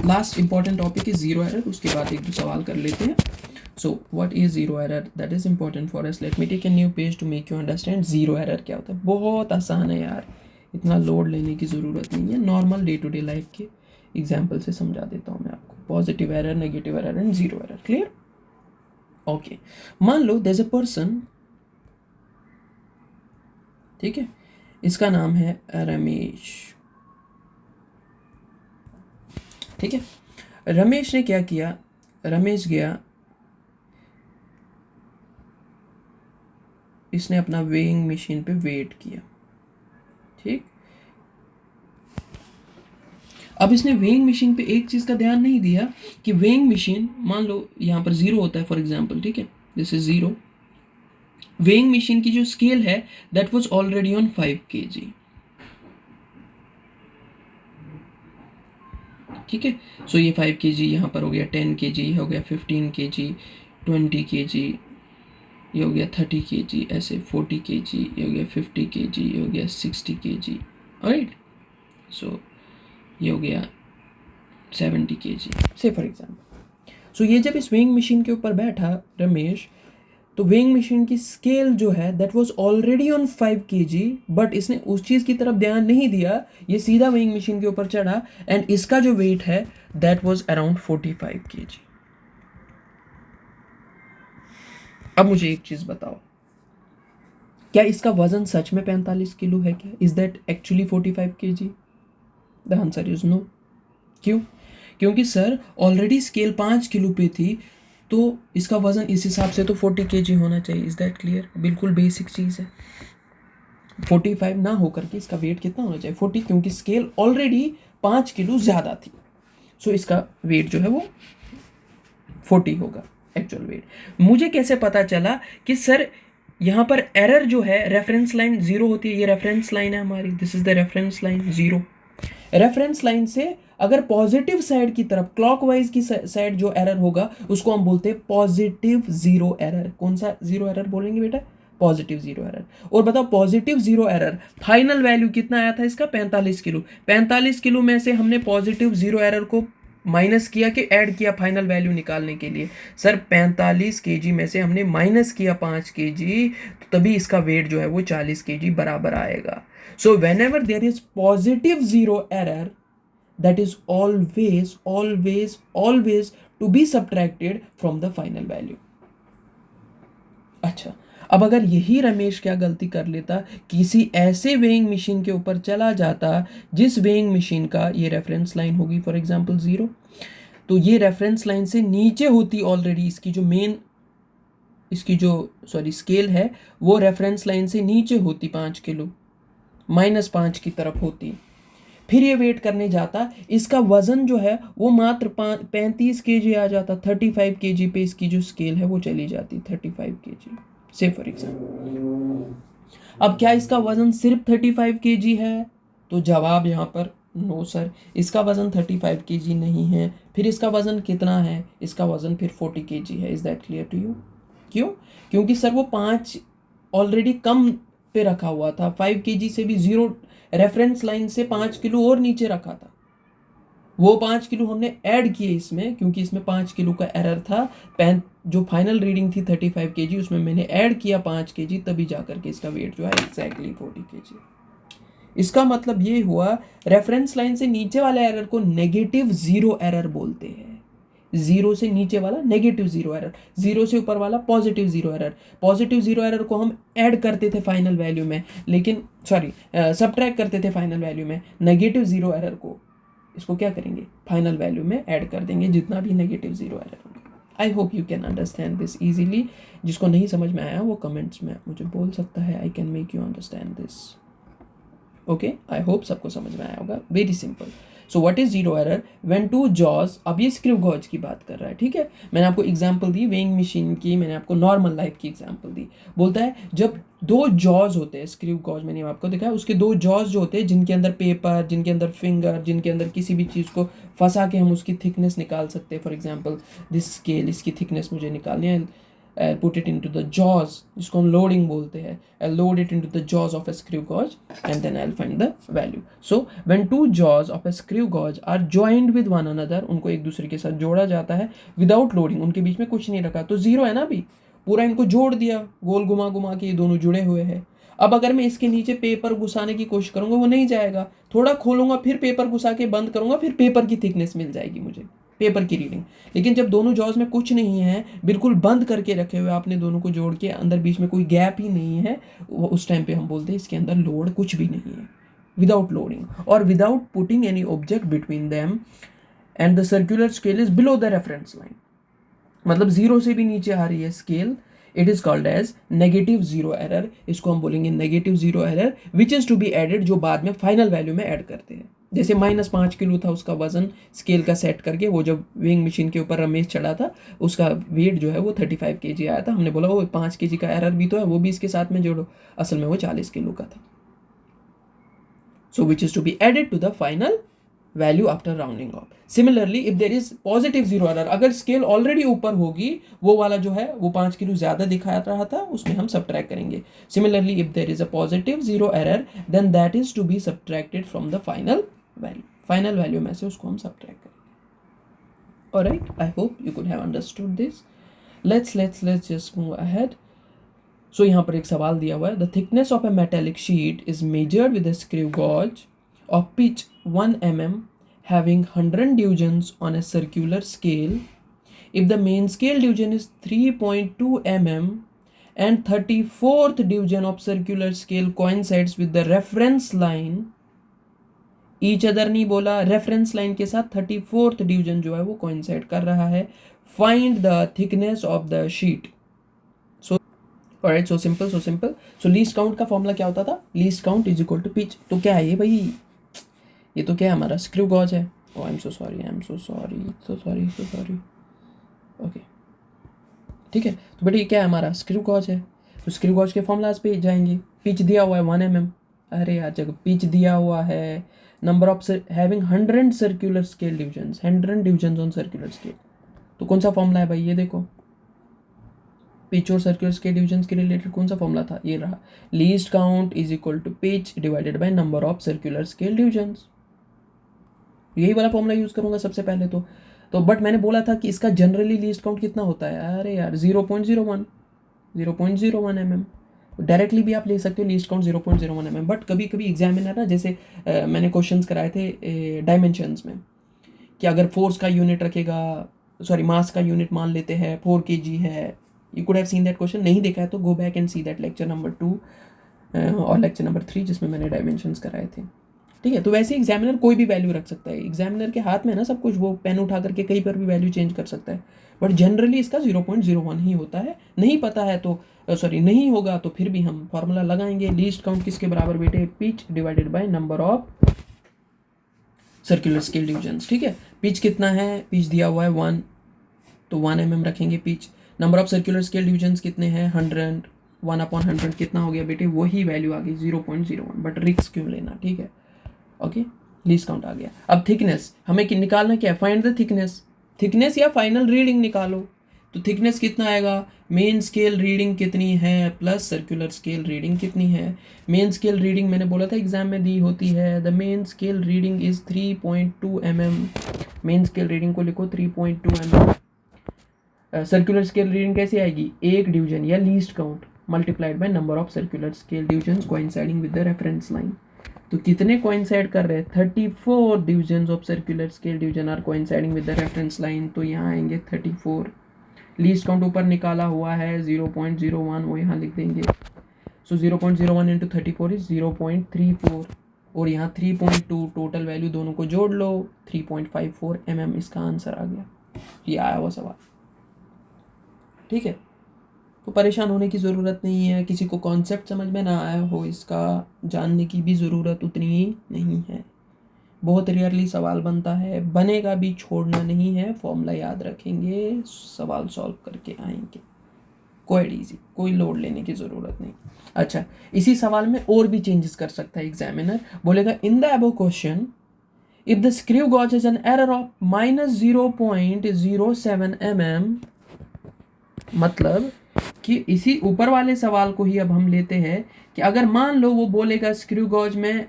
Speaker 1: last important topic is zero error, उसके बाद एक दो सवाल कर लेते हैं। So what is zero error? That is important for us. Let me take a new page to make you understand zero error क्या होता है। बहुत आसान है यार, इतना लोड लेने की ज़रूरत नहीं है, normal day to day life के एग्जाम्पल से समझा देता हूँ मैं आपको। Positive error, negative error and zero error, clear. Okay, मान लो there's a person, ठीक है, इसका नाम है रमेश, ठीक है। रमेश ने क्या किया, रमेश गया, इसने अपना वेइंग मशीन पे वेट किया, ठीक। अब इसने वेइंग मशीन पे एक चीज़ का ध्यान नहीं दिया कि वेइंग मशीन, मान लो यहाँ पर 0 होता है फॉर एग्जांपल, ठीक है, दिस इज 0। वेइंग मशीन की जो स्केल है that was already on 5 kg, ठीक है। सो ये 5 kg यहाँ पर हो गया, 10 kg हो गया, 15 kg, 20 kg, ये हो गया 30 kg, ऐसे 40 kg, ये हो गया 50 kg, ये हो गया 60 kg, राइट। सो ये हो गया 70 kg से फॉर एग्जाम्पल। सो ये जब इस वेइंग मशीन के ऊपर बैठा रमेश, तो वेइंग मशीन की स्केल जो है that was already on 5 kg, but इसने उस चीज़ की तरफ ध्यान नहीं दिया, ये सीधा वेइंग मशीन के ऊपर चढ़ा एंड इसका जो वेट है दैट वाज अराउंड 45 kg। अब मुझे एक चीज़ बताओ, क्या इसका वजन सच में 45 किलो है क्या? Is that actually 45 kg? The answer is no. क्यों? क्योंकि सर ऑलरेडी स्केल 5 किलो पे थी, तो इसका वजन इस हिसाब से तो 40 kg होना चाहिए। Is that clear? बिल्कुल बेसिक चीज़ है। 45 ना होकर के इसका वेट कितना होना चाहिए? 40, क्योंकि स्केल ऑलरेडी 5 किलो ज़्यादा थी। सो इसका वेट जो है वो 40 होगा एक्चुअल वेट। मुझे कैसे पता चला कि सर यहाँ पर एरर जो है रेफरेंस लाइन 0 होती है? ये रेफरेंस लाइन है हमारी, this is the reference line 0। Reference line से अगर पॉजिटिव साइड की तरफ क्लॉकवाइज की साइड जो एरर होगा उसको हम बोलते हैं पॉजिटिव जीरो एरर। कौन सा जीरो एरर बोलेंगे बेटा? Positive zero error. और बताओ positive zero error final value कितना आया था इसका? 45 किलो। 45 किलो में से हमने पॉजिटिव जीरो एरर को माइनस किया कि ऐड किया फाइनल वैल्यू निकालने के लिए? सर 45 kg में से हमने माइनस किया 5 kg, तो तभी इसका वेट जो है वो 40 kg बराबर आएगा। So when ever there is positive zero error, that is always to be subtracted from the final value। अच्छा, अब अगर यही रमेश क्या गलती कर लेता, किसी ऐसे वेइंग मशीन के ऊपर चला जाता जिस वेइंग मशीन का ये रेफरेंस लाइन होगी फॉर एग्जांपल 0, तो ये रेफरेंस लाइन से नीचे होती ऑलरेडी, इसकी जो स्केल है वो रेफरेंस लाइन से नीचे होती 5 किलो, -5 की तरफ होती। फिर ये वेट करने जाता, इसका वजन जो है वो मात्र 35 kg आ जाता। 35 kg पे इसकी जो स्केल है वो चली जाती 35 kg से फॉर एग्जाम्पल। अब क्या इसका वजन सिर्फ 35 kg है? तो जवाब यहाँ पर नो सर, इसका वजन 35 kg नहीं है। फिर इसका वजन कितना है? इसका वजन फिर 40 kg है। Is that clear to you? क्यों? क्योंकि सर वो 5 ऑलरेडी कम पे रखा हुआ था, 5 kg से भी 0 रेफरेंस लाइन से 5 किलो और नीचे रखा था। वो 5 किलो हमने ऐड किए इसमें, क्योंकि इसमें 5 किलो का एरर था। जो फाइनल रीडिंग थी 35 kg, उसमें मैंने ऐड किया 5 kg, तभी जाकर के इसका वेट जो है एग्जैक्टली 40 kg। इसका मतलब ये हुआ रेफरेंस लाइन से नीचे वाले एरर को नेगेटिव जीरो एरर बोलते हैं। 0 से नीचे वाला नेगेटिव जीरो एरर, 0 से ऊपर वाला positive zero error. Positive zero error को हम ऐड करते थे फाइनल वैल्यू में, लेकिन सबट्रैक्ट करते थे फाइनल वैल्यू में। नेगेटिव जीरो एरर को इसको क्या करेंगे? फाइनल वैल्यू में ऐड कर देंगे, जितना भी नेगेटिव जीरो एरर होगा। आई hope you can understand this easily. जिसको नहीं समझ में आया वो कमेंट्स में मुझे बोल सकता है, I can make you understand this. Okay, I hope सबको समझ में आया होगा। Very simple. So what is zero error? When two jaws, अब ये स्क्रू गॉज की बात कर रहा है, ठीक है। मैंने आपको एग्जांपल दी वेइंग मशीन की, मैंने आपको नॉर्मल लाइफ की एग्जांपल दी। बोलता है जब 2 जॉज होते हैं, स्क्रू गॉज मैंने आपको दिखाया, उसके 2 जॉज जो होते हैं जिनके अंदर पेपर, जिनके अंदर फिंगर, जिनके अंदर किसी भी चीज़ को फंसा के हम उसकी थिकनेस निकाल सकते हैं। फॉर एग्जाम्पल दिस स्केल, इसकी थिकनेस मुझे निकालनी है। I'll put it into the jaws, जिसको हम लोडिंग बोलते हैं। I'll load it into the jaws of a screw gauge and then I'll find the value. So when 2 jaws of a screw gauge are joined with one another, उनको एक दूसरे के साथ जोड़ा जाता है without loading, उनके बीच में कुछ नहीं रखा, तो 0 है ना। अभी पूरा इनको जोड़ दिया, गोल घुमा घुमा के ये दोनों जुड़े हुए हैं। अब अगर मैं इसके नीचे पेपर घुसाने की कोशिश करूंगा वो नहीं जाएगा। थोड़ा खोलूंगा, फिर पेपर घुसा के बंद करूंगा, फिर पेपर की थिकनेस मिल जाएगी मुझे, पेपर की रीडिंग। लेकिन जब दोनों जॉज में कुछ नहीं है, बिल्कुल बंद करके रखे हुए आपने दोनों को जोड़ के, अंदर बीच में कोई गैप ही नहीं है, उस टाइम पे हम बोलते हैं इसके अंदर लोड कुछ भी नहीं है। विदाउट लोडिंग और without putting any object between them and the circular scale is below the reference line, मतलब 0 से भी नीचे आ रही है scale, it is called as negative zero error. इसको हम बोलेंगे negative zero error which is to be added, जो बाद में फाइनल वैल्यू में ऐड करते हैं। जैसे -5 किलो था उसका वजन स्केल का सेट करके, वो जब वेइंग मशीन के ऊपर रमेश चढ़ा था उसका वेट जो है वो 35 kg आया था। हमने बोला वो 5 kg का एरर भी तो है, वो भी इसके साथ में जोड़ो, असल में वो 40 किलो का था। So which is to be added to the final value after rounding off. Similarly if there is positive zero error, अगर स्केल ऑलरेडी ऊपर होगी, वो वाला जो है वो 5 किलो ज्यादा दिखा रहा था, उसमें हम सबट्रैक्ट करेंगे। Similarly if there is a positive zero error, then that is to be subtracted from the final value. Final value में से उसको हम सबट्रैक्ट करेंगे। Alright, I hope you could have understood this. Let's just move ahead. So यहाँ पर एक सवाल दिया हुआ है, the thickness of a metallic sheet is measured with screw gauge of pitch 1 mm having 100 divisions on a circular scale. If the main scale division is 3.2 mm and 34th division of circular scale coincides with the reference line, each other नहीं बोला, reference line के साथ 34th division जो है वो coincide कर रहा है, find the thickness of the sheet. Alright, so simple, so simple. So least count का फॉर्मूला क्या होता था? Least count is equal to pitch. तो क्या है ये भाई? ये तो क्या है हमारा स्क्रू गॉज है. Oh, I'm so sorry, I'm so sorry, so sorry, so sorry. Okay. ठीक है, तो बेटा ये क्या है हमारा स्क्रू गॉज है. तो स्क्रू गॉज के फॉर्मूलाज पे जाएंगे. पिच दिया हुआ है 1 mm. अरे यार जगह पिच दिया हुआ है, number of having 100 circular scale divisions, 100 divisions on circular scale. तो कौन सा फॉर्मूला है भाई? ये देखो, पिच और सर्कुलर स्केल डिविजन्स के रिलेटेड कौन सा फॉर्मूला था? ये रहा, least count is equal to pitch divided by number of circular scale divisions. यही वाला फॉर्मूला यूज करूंगा सबसे पहले तो बट मैंने बोला था कि इसका जनरली लीस्ट काउंट कितना होता है. अरे यार 0.01 mm. डायरेक्टली भी आप ले सकते हो लीस्ट काउंट 0.01 mm. बट कभी कभी एग्जामिनर ना, जैसे मैंने क्वेश्चंस कराए थे डायमेंशंस में, कि अगर फोर्स का यूनिट रखेगा, सॉरी मास का यूनिट मान लेते हैं 4 kg है. You could have seen that question. नहीं देखा है तो गो back and see that lecture number 2 और लेक्चर नंबर 3 जिसमें मैंने डायमेंशंस कराए थे. ठीक है, तो वैसे एग्जामिनर कोई भी वैल्यू रख सकता है. एग्जामिनर के हाथ में ना सब कुछ, वो पेन उठा करके कहीं पर भी वैल्यू चेंज कर सकता है. बट जनरली इसका 0.01 ही होता है. नहीं पता है तो सॉरी नहीं होगा तो फिर भी हम फॉर्मूला लगाएंगे. लीस्ट काउंट किसके बराबर बेटे? Pitch divided by number of circular scale divisions. ठीक है, पिच कितना है? पिच दिया हुआ है 1, तो 1 mm रखेंगे pitch. Number of circular scale divisions कितने हैं? 100. 1/100 कितना हो गया बेटे? वही वैल्यू आ गई 0.01. बट रिक्स क्यों लेना? ठीक है, ओके. लीस्ट काउंट आ गया. अब थिकनेस हमें निकालना क्या है? Find the thickness. थिकनेस या फाइनल रीडिंग निकालो. तो थिकनेस कितना आएगा? मेन स्केल रीडिंग कितनी है प्लस सर्कुलर स्केल रीडिंग कितनी है. मेन स्केल रीडिंग मैंने बोला था एग्जाम में दी होती है. The main scale reading is 3.2 mm. Main scale reading को लिखो 3.2 mm. सर्कुलर स्केल रीडिंग कैसे आएगी? एक डिवीजन या least count multiplied by number of circular scale divisions coinciding with the reference line. तो कितने कोइंसाइड कर रहे हैं? 34 divisions of circular scale division are coinciding with the reference line. तो यहाँ आएंगे 34. लीस्ट काउंट ऊपर निकाला हुआ है 0.01, वो यहाँ लिख देंगे. सो 0.01 इंटू 34 इज 0.34. और यहाँ 3.2 टोटल वैल्यू दोनों को जोड़ लो, 3.54 mm इसका आंसर आ गया. ये आया हुआ सवाल. ठीक है, तो परेशान होने की ज़रूरत नहीं है. किसी को कॉन्सेप्ट समझ में ना आया हो, इसका जानने की भी ज़रूरत उतनी ही नहीं है. बहुत रेयरली सवाल बनता है, बनेगा भी, छोड़ना नहीं है. फॉर्मूला याद रखेंगे, सवाल सॉल्व करके आएंगे. क्वाइट ईजी, कोई लोड लेने की ज़रूरत नहीं. अच्छा, इसी सवाल में और भी चेंजेस कर सकता है एग्जामिनर. बोलेगा in the above question if the screw gauge has an error of -0.07 mm. मतलब कि इसी ऊपर वाले सवाल को ही अब हम लेते हैं कि अगर मान लो वो बोलेगा स्क्रू गॉज में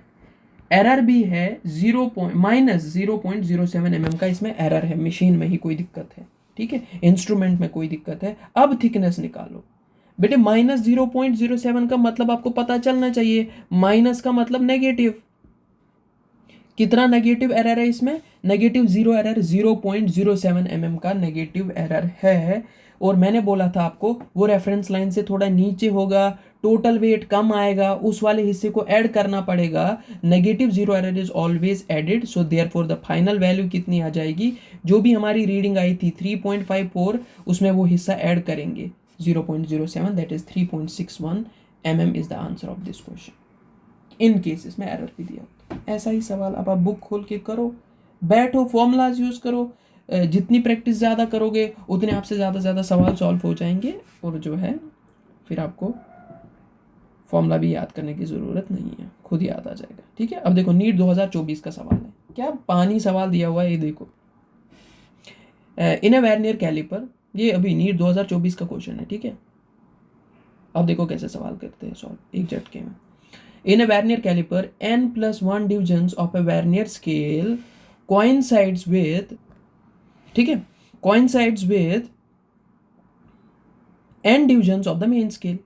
Speaker 1: एरर भी है -0.07 mm का, इसमें एरर है, मशीन में ही कोई दिक्कत है. ठीक है, इंस्ट्रूमेंट में कोई दिक्कत है. अब थिकनेस निकालो बेटे. -0.07 का मतलब आपको पता चलना चाहिए. माइनस का मतलब नेगेटिव. कितना नेगेटिव एरर है इसमें? नेगेटिव 0 एरर, 0.07 mm का नेगेटिव एरर है. और मैंने बोला था आपको वो रेफरेंस लाइन से थोड़ा नीचे होगा, टोटल वेट कम आएगा, उस वाले हिस्से को ऐड करना पड़ेगा. Negative 0 error is always added. So therefore the final value कितनी आ जाएगी? जो भी हमारी रीडिंग आई थी 3.54, उसमें वो हिस्सा ऐड करेंगे 0.07, that is 3.61 mm is the answer of this question. In cases में एरर भी दिया. ऐसा ही सवाल अब आप बुक खोल के करो, बैठो, फॉर्मूलाज यूज करो. जितनी प्रैक्टिस ज़्यादा करोगे उतने आपसे ज़्यादा सवाल सॉल्व हो जाएंगे. और जो है फिर आपको फॉर्मूला भी याद करने की ज़रूरत नहीं है, खुद याद आ जाएगा. ठीक है, अब देखो नीट 2024 का सवाल है. क्या पानी सवाल दिया हुआ है, ये देखो. इन ए वर्नियर कैलिपर, ये अभी नीट 2024 का क्वेश्चन है. ठीक है, अब देखो कैसे सवाल करते हैं सॉल्व एक झटके में. In a vernier caliper, n+1 divisions of a vernier scale coincides with, ठीक है, coincides with n divisions of the main scale.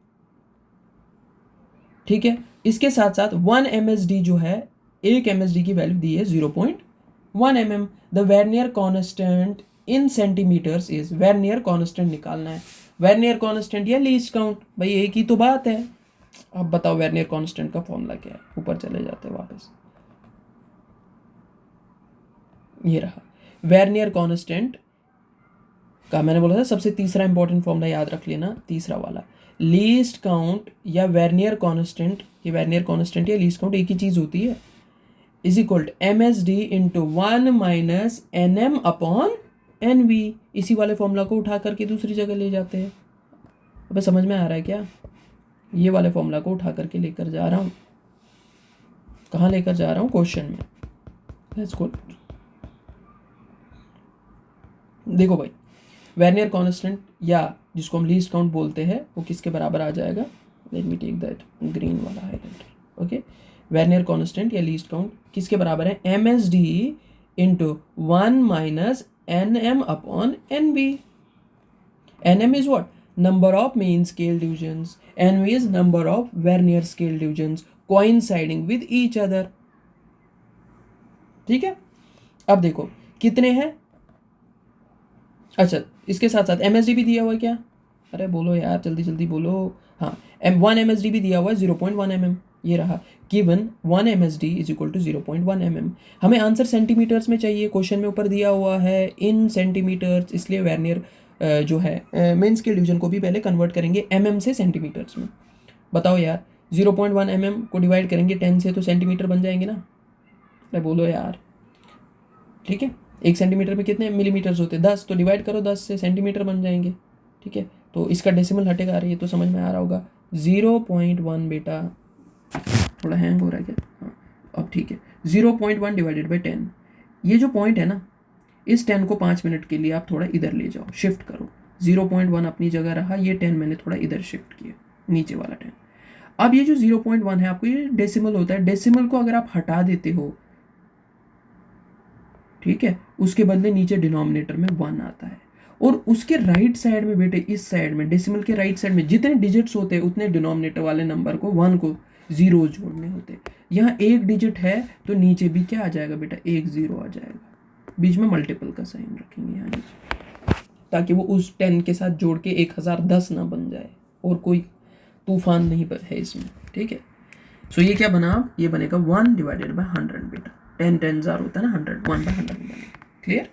Speaker 1: ठीक है। इसके साथ साथ 1 MSD जो है, एक MSD की वैल्यू दी है 0.1 mm। The vernier constant in centimetres is, vernier constant निकालना है, वर्नियर कांस्टेंट या लीस्ट काउंट, भाई एक ही तो बात है। अब बताओ वर्नियर कांस्टेंट का फॉर्मूला क्या है, ऊपर चले जाते हैं वापस, ये रहा वर्नियर कांस्टेंट का, मैंने बोला था सबसे तीसरा इंपॉर्टेंट फॉर्मूला याद रख लेना, तीसरा वाला, लीस्ट काउंट या वर्नियर कांस्टेंट, ये वर्नियर कांस्टेंट या लीस्ट काउंट एक ही चीज होती है, is equal to MSD into 1 minus NM upon NV। इसी वाले फॉर्मूला को उठा करके दूसरी जगह ले जाते हैं। अब समझ में आ रहा है क्या, ये वाले फॉर्मूला को उठा करके लेकर जा रहा हूँ, कहाँ लेकर जा रहा हूँ, क्वेश्चन में। लेट्स गो, देखो भाई, वर्नियर कांस्टेंट या जिसको हम लीस्ट काउंट बोलते हैं वो किसके बराबर आ जाएगा, let me take that green वाला हाईलाइटर, ओके। वर्नियर कांस्टेंट या लीस्ट काउंट किसके बराबर है, MSD into 1 minus NM upon NV। NM is what? Number of mean scale divisions. NV is number of vernier scale divisions coinciding with each other. ठीक है। अब देखो कितने हैं, अच्छा इसके साथ साथ MSD भी दिया हुआ है क्या, अरे बोलो यार जल्दी जल्दी बोलो, हाँ 1 MSD भी दिया हुआ है 0.1 mm, ये रहा given 1 MSD is equal to 0.1 mm। हमें आंसर सेंटीमीटर्स में चाहिए, क्वेश्चन में ऊपर दिया हुआ है इन सेंटीमीटर्स, इसलिए वर्नियर जो है मेन स्केल डिवीजन को भी पहले कन्वर्ट करेंगे mm से सेंटीमीटर्स में। बताओ यार 0.1 mm को डिवाइड करेंगे 10 से तो सेंटीमीटर बन जाएंगे ना, अरे बोलो यार, ठीक है। 1 सेंटीमीटर में कितने मिलीमीटर्स होते हैं, 10, तो डिवाइड करो 10 से, सेंटीमीटर बन जाएंगे, ठीक है। तो इसका डेसिमल हटेगा, ये तो समझ में आ रहा होगा 0.1, बेटा थोड़ा हैंग हो रहा है क्या, हाँ अब ठीक है, 0.1 डिवाइडेड बाई 10, ये जो पॉइंट है ना, इस 10 को 5 मिनट के लिए आप थोड़ा इधर ले जाओ, शिफ्ट करो, 0.1 अपनी जगह रहा, ये 10 मैंने थोड़ा इधर शिफ्ट किया, नीचे वाला 10। अब ये जो 0.1 है आपको ये डेसिमल होता है, डेसिमल को अगर आप हटा देते हो, ठीक है, उसके बदले नीचे डिनोमिनेटर में 1 आता है, और उसके राइट साइड में बेटे, इस साइड में डेसिमल के राइट साइड में जितने डिजिट्स होते हैं उतने डिनोमिनेटर वाले नंबर को 1 को जीरो जोड़ने होते हैं। यहाँ एक डिजिट है तो नीचे भी क्या आ जाएगा बेटा, 1 0 आ जाएगा, बीच में मल्टीपल का साइन रखेंगे यहाँ नीचे, ताकि वो उस 10 के साथ जोड़ के 1010 ना बन जाए, और कोई तूफान नहीं है इसमें, ठीक है। सो ये क्या बना, ये बनेगा 1 डिवाइडेड बाई 100 बेटा, 10 10,000 होता है ना, 100 1 बाई 100 बनेगा, क्लियर,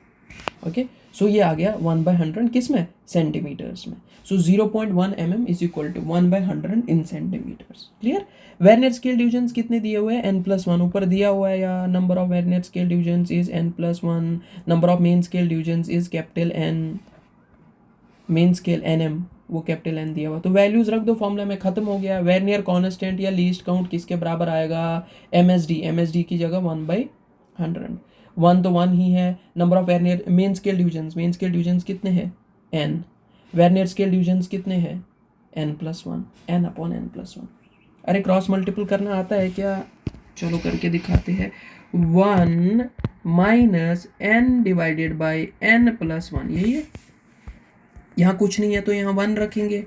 Speaker 1: ओके। सो ये आ गया 1 बाई 100 किस में, सेंटीमीटर्स में। So 0.1 mm is equal to 1 by 100 in centimetres, clear. Vernier scale divisions कितने दिए हुए हैं, n+1 ऊपर दिया हुआ है, या number of vernier scale divisions is n+1, number of main scale divisions is capital N, main scale NM वो कैपिटल N दिया हुआ, तो वैल्यूज रख दो फॉर्मूला में, खत्म हो गया। वर्नियर कांस्टेंट या लीस्ट काउंट किसके बराबर आएगा, MSD की जगह 1 बाई 100, 1 तो 1 ही है। Number of vernier main scale divisions कितने हैं, n, वर्नियर स्केल डिविजन्स कितने हैं, n+1, n अपॉन n+1। अरे क्रॉस मल्टीपल करना आता है क्या, चलो करके दिखाते हैं, 1 minus n divided by n+1, यही है। यहाँ कुछ नहीं है तो यहाँ 1 रखेंगे,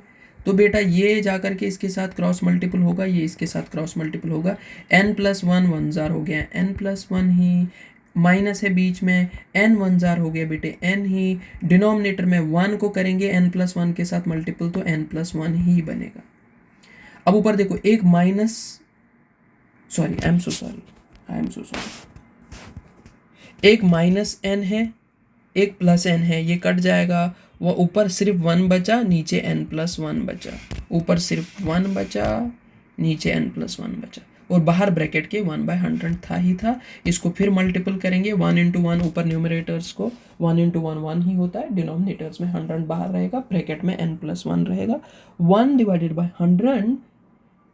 Speaker 1: तो बेटा ये जाकर के इसके साथ क्रॉस मल्टीपल होगा, ये इसके साथ क्रॉस मल्टीपल होगा, n+1 1 जार हो गया, n+1 ही, माइनस है बीच में, n 1 जार हो गया बेटे, n ही, डिनोमिनेटर में 1 को करेंगे n+1 के साथ मल्टीपल तो n+1 ही बनेगा। अब ऊपर देखो एक minus, sorry I am so sorry, एक माइनस n है, एक प्लस n है, ये कट जाएगा, वो ऊपर सिर्फ 1 बचा, नीचे n+1 बचा, ऊपर सिर्फ 1 बचा, नीचे n+1 बचा, और बाहर ब्रैकेट के 1 बाई 100 था ही था। इसको फिर मल्टीपल करेंगे, 1 इंटू 1 ऊपर न्यूमरेटर्स को, 1 इंटू 1 1 ही होता है, डिनोमिनेटर्स में 100 बाहर रहेगा, ब्रैकेट में n+1 रहेगा, 1 divided by 100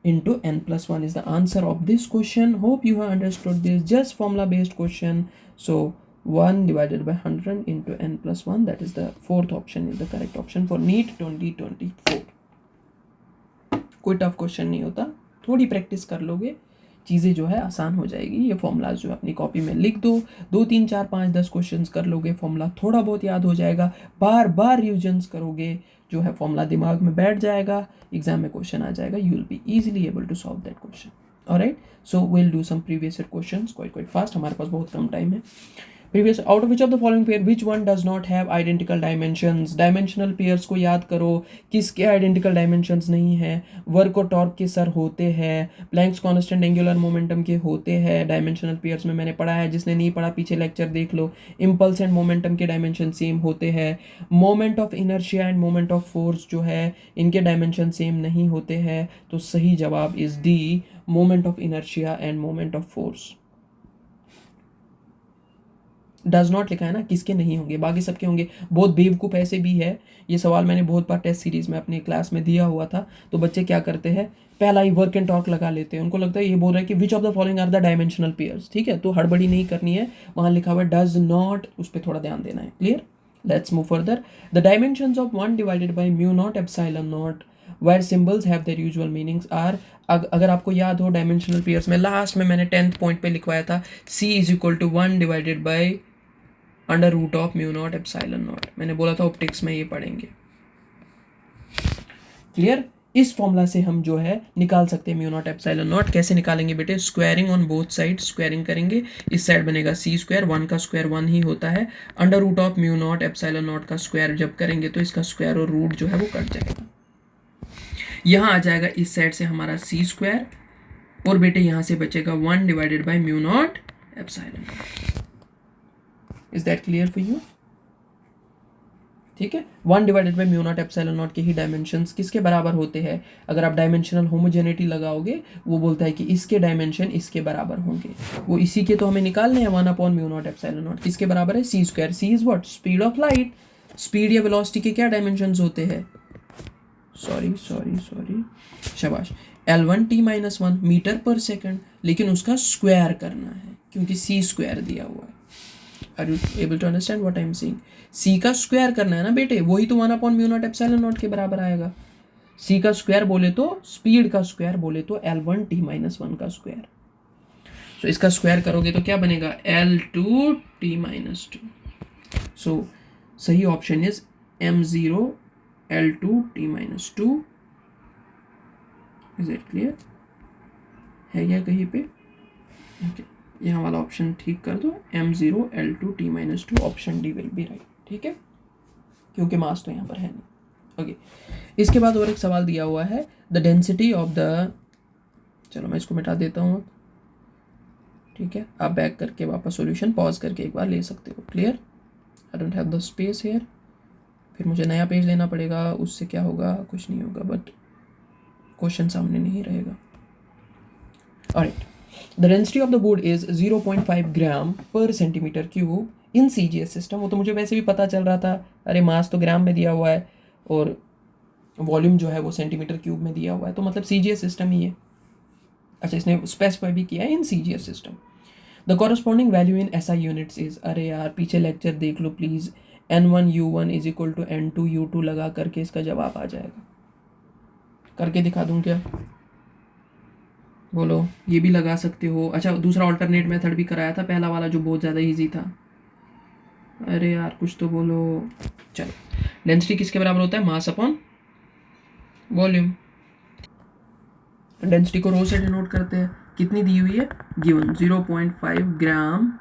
Speaker 1: into n+1 is the answer of this question. Hope you have understood this, just formula based question. So 1 divided by 100 into n+1, that is the fourth option is the correct option for NEET 2024. कोई tough question नहीं होता, थोड़ी practice कर लोगे चीज़ें जो है आसान हो जाएगी। ये फॉर्मूलाज जो अपनी कॉपी में लिख दो, 2 3 4 5 10 क्वेश्चंस कर लोगे, फॉर्मूला थोड़ा बहुत याद हो जाएगा, बार बार रिविजन्स करोगे, जो है फॉर्मूला दिमाग में बैठ जाएगा, एग्जाम में क्वेश्चन आ जाएगा, you will be easily able to solve that question. Alright, so will do some previous year questions quite fast, हमारे पास बहुत कम टाइम है। Previous out of which of the following pair which one does not have identical dimensions. Dimensional pairs को याद करो, किसके identical dimensions नहीं है। वर्क और टॉर्क के सर होते हैं, प्लैंक्स कांस्टेंट एंगुलर मोमेंटम के होते हैं डायमेंशनल पेयर्स में, मैंने पढ़ा है, जिसने नहीं पढ़ा पीछे लेक्चर देख लो। इम्पल्स एंड मोमेंटम के डायमेंशन सेम होते हैं। Moment of inertia end moment of force जो है इनके डायमेंशन सेम नहीं होते हैं। तो सही जवाब is D, moment of inertia end moment of force. Does not लिखा है ना, किसके नहीं होंगे, बाकी सबके होंगे। बहुत बेवकूफ़ ऐसे भी है, ये सवाल मैंने बहुत बार टेस्ट सीरीज में अपने क्लास में दिया हुआ था, तो बच्चे क्या करते हैं, पहला ही वर्क एंड टॉर्क लगा लेते हैं, उनको लगता है ये बोल रहा है कि which of the following are the dimensional pairs. ठीक है, तो हड़बड़ी नहीं करनी है, वहाँ लिखा हुआ है डज नॉट, उस पर थोड़ा ध्यान देना है। Clear, let's move further. The dimensions of 1 divided by mu naught epsilon not where symbols have their usual meanings are। अगर आपको याद हो डायमेंशनल पेयर्स में लास्ट में मैंने 10th पॉइंट पे लिखवाया था, c is equal to 1 divided by under root of mu not epsilon naught, मैंने बोला था ऑप्टिक्स में ये पढ़ेंगे। क्लियर, इस फॉर्मूला से हम जो है निकाल सकते हैं म्यू नॉट एप्सिलॉन नॉट। कैसे निकालेंगे बेटे, squaring on both side, squaring करेंगे, इस साइड बनेगा सी स्क्वायर, 1 का स्क्वायर 1 ही होता है, under root of mu not epsilon naught का स्क्वायर जब करेंगे तो इसका स्क्वायर और रूट जो है वो कट जाएगा, यहाँ आ जाएगा इस साइड से हमारा सी स्क्वायर, और बेटे यहाँ से बचेगा 1 divided by mu naught epsilon not. Is that clear for you? ठीक है, 1 divided by mu naught epsilon not के ही डायमेंशंस किसके बराबर होते हैं। अगर आप डायमेंशनल होमोजेनिटी लगाओगे, वो बोलता है कि इसके डायमेंशन इसके बराबर होंगे, वो इसी के तो हमें निकालने हैं। 1 upon mu not epsilon not किसके बराबर है, C square. C is what, speed of light. Speed या वेलोसिटी के क्या डायमेंशंस होते हैं, सॉरी शाबाश, L1t-1 मीटर पर सेकंड, लेकिन उसका स्क्वायर करना है क्योंकि सी स्क्वायर दिया हुआ है। Are you able to understand what I am saying? C का स्क्वायर करना है ना बेटे, वही तो 1 upon mu not epsilon not के बराबर आएगा। सी का स्क्वायर बोले तो स्पीड का स्क्वायर बोले तो L1t-1 का स्क्वायर। तो इसका स्क्वायर करोगे तो क्या बनेगा, L2t-2। सो सही option is M0 L2t-2। Is it clear है क्या कहीं पे? ओके, यहाँ वाला ऑप्शन ठीक कर दो, M0 L2t-2, option D will be right. ठीक है, क्योंकि मास तो यहाँ पर है नहीं। ओके, इसके बाद और एक सवाल दिया हुआ है, द डेंसिटी ऑफ द, चलो मैं इसको मिटा देता हूँ। ठीक है, आप बैक करके वापस सॉल्यूशन पॉज करके एक बार ले सकते हो। Clear, I don't have the space here, फिर मुझे नया पेज लेना पड़ेगा, उससे क्या होगा, कुछ नहीं होगा, बट क्वेश्चन सामने नहीं रहेगा। Alright, the density of the board is 0.5 ग्राम पर centimetre cube in CGS system. वो तो मुझे वैसे भी पता चल रहा था, अरे मास तो ग्राम में दिया हुआ है और वॉल्यूम जो है वो सेंटीमीटर क्यूब में दिया हुआ है, तो मतलब CGS सिस्टम ही है। अच्छा, इसने स्पेसिफाई भी किया है in CGS system. The corresponding value in SI units is, अरे यार पीछे लेक्चर देख लो please, N1U1 is equal to N2U2 लगा करके इसका जवाब आ जाएगा। करके दिखा दूं क्या, बोलो, ये भी लगा सकते हो। अच्छा, दूसरा ऑल्टरनेट मेथड भी कराया था, पहला वाला जो बहुत ज़्यादा इजी था। अरे यार कुछ तो बोलो। चलो, डेंसिटी किसके बराबर होता है, मास अपॉन वॉल्यूम। डेंसिटी को रो से डिनोट करते हैं, कितनी दी हुई है, given 0.5 gram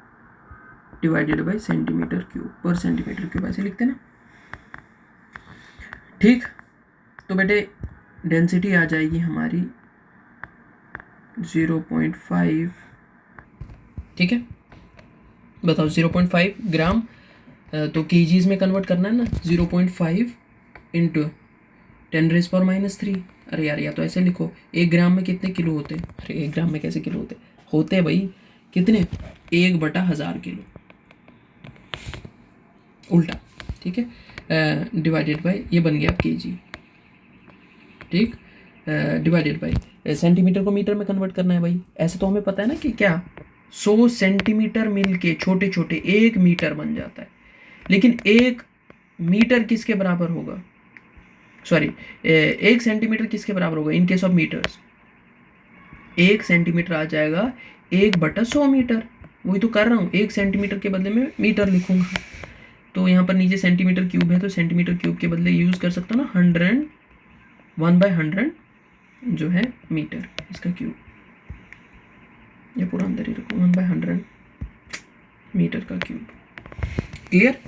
Speaker 1: divided by centimetre cube पर सेंटीमीटर क्यूब, ऐसे लिखते हैं ना। ठीक, तो बेटे डेंसिटी आ जाएगी हमारी 0.5। ठीक है, बताओ 0.5 ग्राम तो केजीज में कन्वर्ट करना है ना, 0.5 इंटू 10⁻⁻3। अरे यार, या तो ऐसे लिखो, 1 ग्राम में कितने किलो होते हैं, अरे 1 ग्राम में कैसे किलो होते हैं भाई, कितने, 1/1000 किलो, उल्टा। ठीक है, डिवाइडेड बाई, ये बन गया केजी। ठीक, डिवाइडेड बाई सेंटीमीटर को मीटर में कन्वर्ट करना है भाई। ऐसे तो हमें पता है ना कि क्या 100 सेंटीमीटर मिल के छोटे छोटे 1 मीटर बन जाता है, लेकिन 1 मीटर किसके बराबर होगा, सॉरी 1 सेंटीमीटर किसके बराबर होगा in case of metres, 1 centimetre आ जाएगा 1/100 मीटर। वही तो कर रहा हूँ, 1 सेंटीमीटर के बदले में मीटर लिखूंगा। तो यहाँ पर नीचे सेंटीमीटर क्यूब है, तो सेंटीमीटर क्यूब के बदले यूज़ कर सकता हूँ ना 100, 1/100 जो है मीटर, इसका क्यूब। ये पूरा अंदर ही रखो, 1/100 मीटर का क्यूब। क्लियर?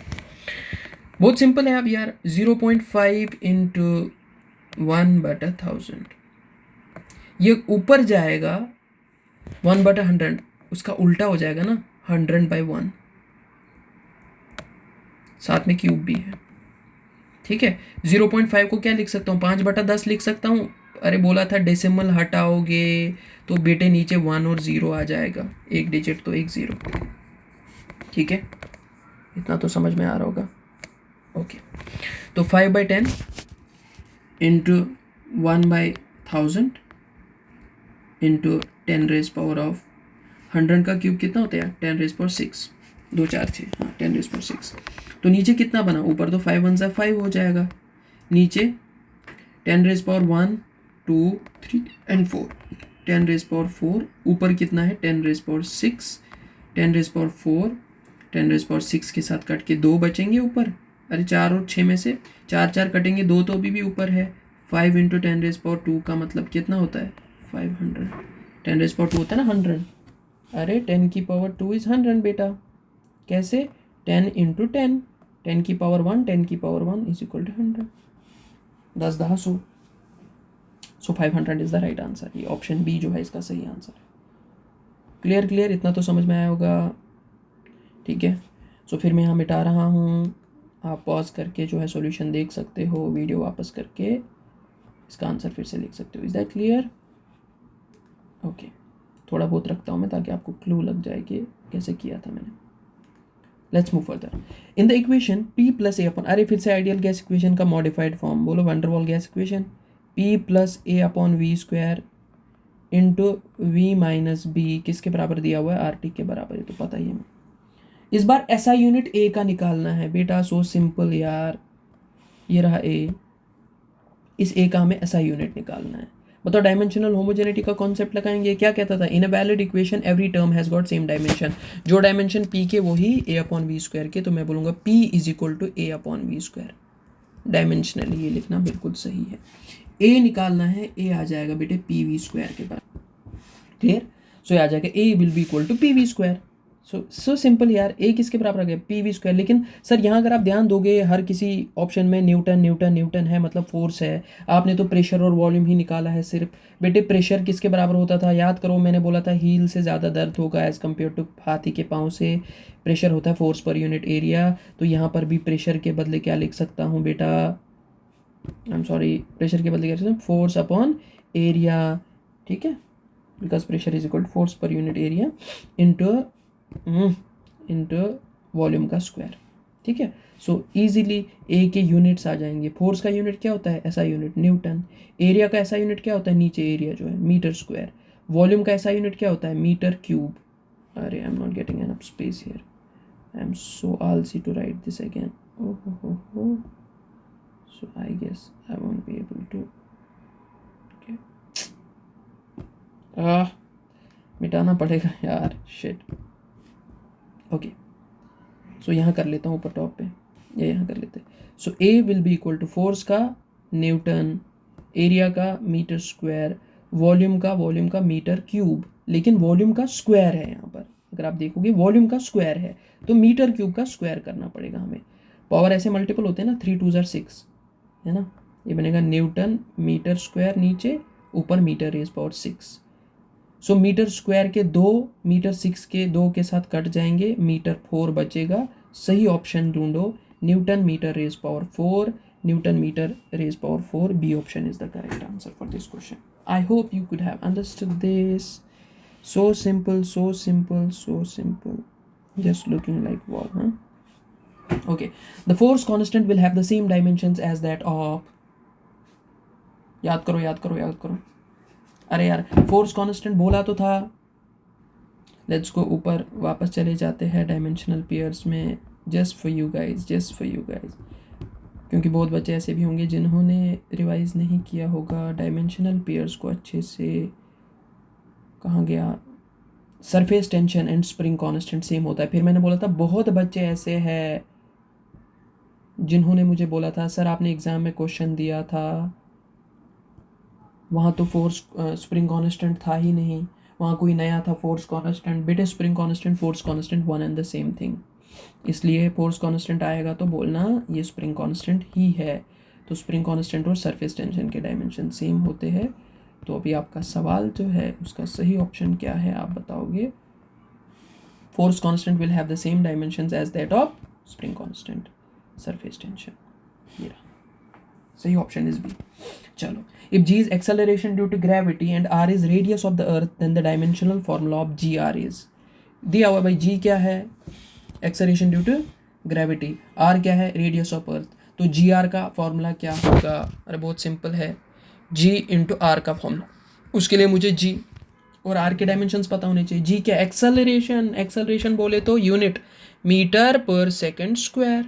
Speaker 1: बहुत सिंपल है अब यार। 0.5 इंटू 1/1000, ये ऊपर जाएगा 1/100, उसका उल्टा हो जाएगा ना 100/1, साथ में क्यूब भी है। ठीक है, 0.5 को क्या लिख सकता हूँ, 5/10 लिख सकता हूँ। अरे बोला था डेसिमल हटाओगे तो बेटे नीचे 1 और 0 आ जाएगा, एक डिजिट तो एक 0। ठीक है, इतना तो समझ में आ रहा होगा। ओके, तो 5/10 इंटू 1/1000 इंटू 10⁻⁴ का क्यूब कितना होता है, 10⁻⁶, 2 4 6, हाँ 10⁻⁶। तो नीचे कितना बना, ऊपर तो 5 1 5 हो जाएगा, नीचे 10⁻⁴ 2 3 एंड 4, 10⁻⁴, ऊपर कितना है 10⁻⁶, 10⁻⁴, 10⁻⁶ के साथ कट के 2 बचेंगे ऊपर। अरे 4 और 6 में से 4 4 कटेंगे, 2 तो अभी भी ऊपर है। 5 इंटू 10⁻² का मतलब कितना होता है 500, 10⁻² होता है ना 100। अरे 10⁻² इज 100 बेटा। कैसे, 10 into 10, 10⁻1, 10⁻1 is equal to 100, 10 10 100। So 500 is the right answer. ये ऑप्शन बी जो है इसका सही आंसर है। क्लियर क्लियर, इतना तो समझ में आया होगा। ठीक है, सो फिर मैं यहाँ मिटा रहा हूँ, आप पॉज करके जो है सॉल्यूशन देख सकते हो, वीडियो वापस करके इसका आंसर फिर से लिख सकते हो। Is that clear? ओके, थोड़ा बहुत रखता हूँ मैं ताकि आपको क्लू लग जाए कि कैसे किया था मैंने। Let's move further. In the equation P + A upon, अरे फिर से आइडियल गैस इक्वेशन का मॉडिफाइड फॉर्म बोलो, वैन डर वाल gas equation, P + A upon V² into V - B किसके बराबर दिया हुआ है, RT के बराबर है, तो पता ही है। इस बार SI यूनिट A का निकालना है बेटा, सो सिंपल यार, ये रहा A, इस A का हमें SI यूनिट निकालना है। बताओ, डायमेंशनल होमोजेनिटी का कॉन्सेप्ट लगाएंगे। क्या कहता था, in a valid equation every term has got same dimension, जो डायमेंशन P के वही A/V² के, तो मैं बोलूँगा P = A/V²। डायमेंशनली ये लिखना बिल्कुल सही है। A निकालना है, A आ जाएगा बेटे PV² के बराबर। क्लियर? सो आ जाएगा A will be equal to PV²। So simple यार, A किसके बराबर आ गया, PV²। लेकिन सर यहाँ अगर आप ध्यान दोगे हर किसी ऑप्शन में न्यूटन न्यूटन न्यूटन है, मतलब फोर्स है। आपने तो प्रेशर और वॉल्यूम ही निकाला है सिर्फ। बेटे प्रेशर किसके बराबर होता था, याद करो, मैंने बोला था हील से ज़्यादा दर्द होगा एज़ कम्पेयर टू हाथी के पाँव से। प्रेशर होता है फोर्स पर यूनिट एरिया, तो यहाँ पर भी प्रेशर के बदले क्या लिख सकता हूँ बेटा, आई एम सॉरी, प्रेशर के बदले क्या लिख सकता हूँ, फोर्स अपॉन एरिया। ठीक है, because pressure is equal to force per unit area into volume का स्क्वायर। ठीक है, सो इजीली ए के यूनिट्स आ जाएंगे। फोर्स का यूनिट क्या होता है, ऐसा यूनिट न्यूटन। एरिया का ऐसा यूनिट क्या होता है, नीचे एरिया जो है मीटर स्क्वायर। वॉल्यूम का ऐसा यूनिट क्या होता है, मीटर क्यूब। अरे I am not getting enough space here, I am सो आलसी टू राइट दिस अगेन। ओहो, so I guess I won't be able to, okay, मिटाना पड़ेगा यार, शिट। ओके, सो यहाँ कर लेता हूँ ऊपर टॉप पे, या यहाँ कर लेते हैं। So A will be equal to force का न्यूटन, एरिया का मीटर स्क्वायर, वॉल्यूम का मीटर क्यूब। लेकिन वॉल्यूम का स्क्वायर है यहाँ पर, अगर आप देखोगे वॉल्यूम का स्क्वायर है तो मीटर क्यूब का स्क्वायर करना पड़ेगा हमें। पावर ऐसे मल्टीपल होते हैं ना, 3 2 6 है ना, ये बनेगा न्यूटन मीटर स्क्वायर, नीचे ऊपर मीटर ⁻⁶। सो मीटर स्क्वायर के 2, मीटर 6 के 2 के साथ कट जाएंगे, मीटर 4 बचेगा। सही ऑप्शन ढूंढो, newton metre ⁻⁴, newton metre ⁻⁴। B option is the correct answer for this question. I hope you could have understood this. So simple, so simple, so simple, just looking like wall, हाँ। Okay, the force constant will have the same dimensions as that of, याद करो याद करो याद करो, अरे यार force constant बोला तो था। लेट्स गो, ऊपर वापस चले जाते हैं डायमेंशनल पेयर्स में, just for you guys, just for you guys, क्योंकि बहुत बच्चे ऐसे भी होंगे जिन्होंने रिवाइज नहीं किया होगा डायमेंशनल पेयर्स को अच्छे से। कहाँ गया, surface tension and spring constant same होता है। फिर मैंने बोला था बहुत बच्चे ऐसे हैं जिन्होंने मुझे बोला था सर आपने एग्ज़ाम में क्वेश्चन दिया था, वहाँ तो फोर्स स्प्रिंग कांस्टेंट था ही नहीं, वहाँ कोई नया था फोर्स कांस्टेंट। बेटे spring constant force constant one and the same thing, इसलिए फोर्स कांस्टेंट आएगा तो बोलना ये स्प्रिंग कांस्टेंट ही है। तो स्प्रिंग कांस्टेंट और सरफेस टेंशन के डायमेंशन सेम होते हैं। तो अभी आपका सवाल जो है उसका सही ऑप्शन क्या है आप बताओगे। Force constant will have the same dimensions as that of spring constant, surface tension. ये रहा सही ऑप्शन इज बी। चलो, if g is acceleration due to gravity and r is radius of the earth then the dimensional formula of gr is, दिया हुआ भाई g क्या है, acceleration due to gravity, r क्या है, radius of earth, तो gr का formula क्या होगा। अरे बहुत सिंपल है, g इंटू आर का फॉर्मूला, उसके लिए मुझे g और r के डायमेंशंस पता होने चाहिए। g क्या, एक्सेलरेशन, एक्सेलरेशन बोले तो यूनिट मीटर पर सेकंड स्क्वायर,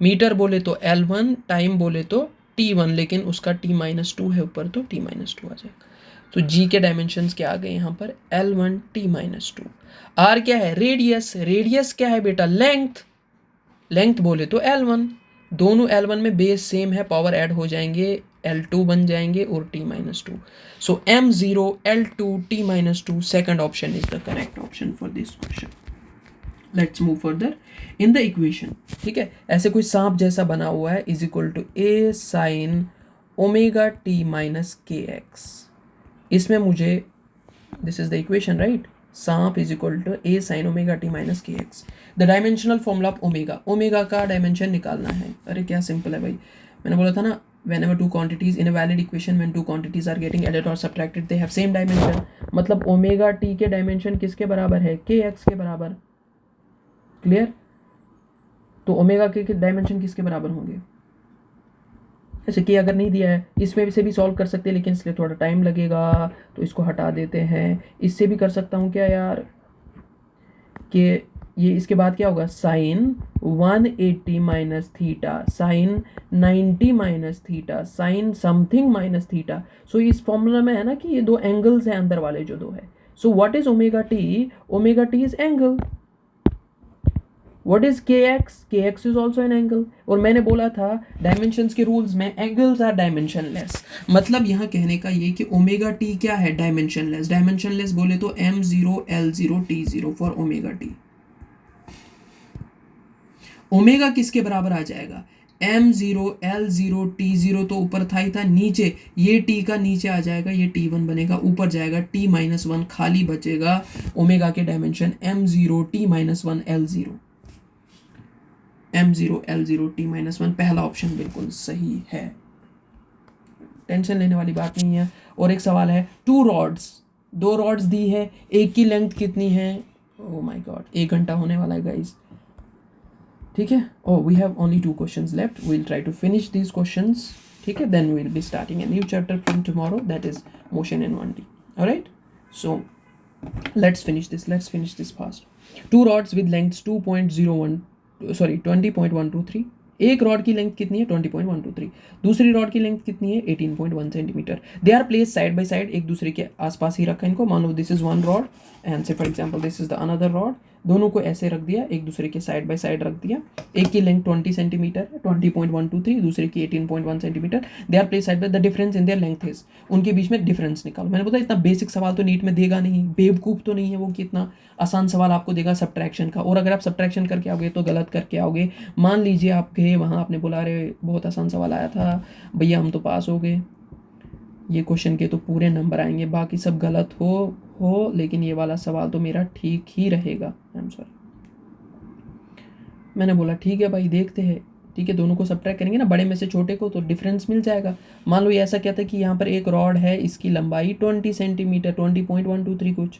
Speaker 1: मीटर बोले तो L1, टाइम बोले तो T1, लेकिन उसका T-2 है ऊपर तो T-2 आ जाएगा। तो G के डायमेंशंस क्या आ गए यहाँ पर, L1 T-2। R क्या है, रेडियस, रेडियस क्या है बेटा, लेंथ, लेंथ बोले तो L1, दोनों L1 में बेस सेम है, पावर ऐड हो जाएंगे L2 बन जाएंगे और T-2। So M0 L2 T-2 second option is the correct option for this question. Let's move further in the equation. ठीक है, ऐसे कोई सांप जैसा बना हुआ है, is equal to A sine omega T minus K X. इसमें मुझे, this is the equation right, सांप is equal to A sine omega T minus K x. The dimensional formula of omega, omega का dimension निकालना है। अरे क्या simple है भाई, मैंने बोला था ना, whenever two quantities in a valid equation when two quantities are getting added or subtracted they have same dimension। मतलब ओमेगा टी के डायमेंशन किसके बराबर है, के एक्स के बराबर। क्लियर, तो ओमेगा के डायमेंशन किसके बराबर होंगे। ऐसे कि अगर नहीं दिया है, इसमें से भी सॉल्व कर सकते हैं लेकिन इसलिए थोड़ा टाइम लगेगा, तो इसको हटा देते हैं। इससे भी कर सकता हूँ क्या यार, कि ये इसके बाद क्या होगा, sine 180 minus theta, sine 90 minus theta, sine something minus theta. So इस फॉर्मूला में है ना कि ये दो एंगल्स हैं अंदर वाले जो दो है। सो what is omega T, omega T is angle. What is kx, kx is also an angle। और मैंने बोला था डायमेंशंस के रूल्स में एंगल्स आर डायमेंशनलेस, मतलब यहाँ कहने का ये कि ओमेगा टी क्या है, डायमेंशनलेस। डायमेंशनलेस बोले तो m0 l0 t0 for omega T. Omega किसके बराबर आ जाएगा, m0 l0 t0 तो ऊपर था ही था, नीचे ये t का नीचे आ जाएगा, ये t1 बनेगा, ऊपर जाएगा t-1 खाली बचेगा। ओमेगा के dimension m0 t-1 l0, m0 l0 t-1, पहला ऑप्शन बिल्कुल सही है, टेंशन लेने वाली बात नहीं है। और एक सवाल है, टू रॉड्स, दो रॉड्स दी है, एक की लेंथ कितनी है, ओ माय गॉड 1 घंटा होने वाला है गाइस। ठीक है, oh we have only 2 questions left, we will try to finish these questions. ठीक है, then we will be starting a new chapter from tomorrow, that is motion in 1D। Alright, so let's finish this fast। two rods with lengths 20.123। एक rod की length कितनी है, 20.123। दूसरी rod की length कितनी है, 18.1 centimetre. They are place side by side, एक दूसरे के आसपास ही रखा इनको। मान लो this is one rod and से for example this is the another rod, दोनों को ऐसे रख दिया, एक दूसरे के साइड बाय साइड रख दिया। एक की लेंथ 20 सेंटीमीटर है, 20.123, दूसरे की 18.1 centimetre. They are place side by, the difference in their length is, उनके बीच में डिफरेंस निकालो। मैंने बोला इतना बेसिक सवाल तो नीट में देगा नहीं, बेवकूफ़ तो नहीं है वो कि इतना आसान सवाल आपको देगा सब्ट्रैक्शन का। और अगर आप सब्ट्रैक्शन करके आओगे तो गलत करके आओगे। मान लीजिए आप गए वहाँ, आपने बोला अरे बहुत आसान सवाल आया था भैया, हम तो पास हो गए, ये क्वेश्चन के तो पूरे नंबर आएंगे, बाकी सब गलत हो लेकिन ये वाला सवाल तो मेरा ठीक ही रहेगा। आई एम सॉरी। मैंने बोला ठीक है भाई देखते हैं, ठीक है दोनों को सब्ट्रैक्ट करेंगे ना, बड़े में से छोटे को तो डिफरेंस मिल जाएगा। मान लो ये ऐसा क्या था कि यहाँ पर एक रॉड है, इसकी लंबाई 20 सेंटीमीटर 20.123 कुछ,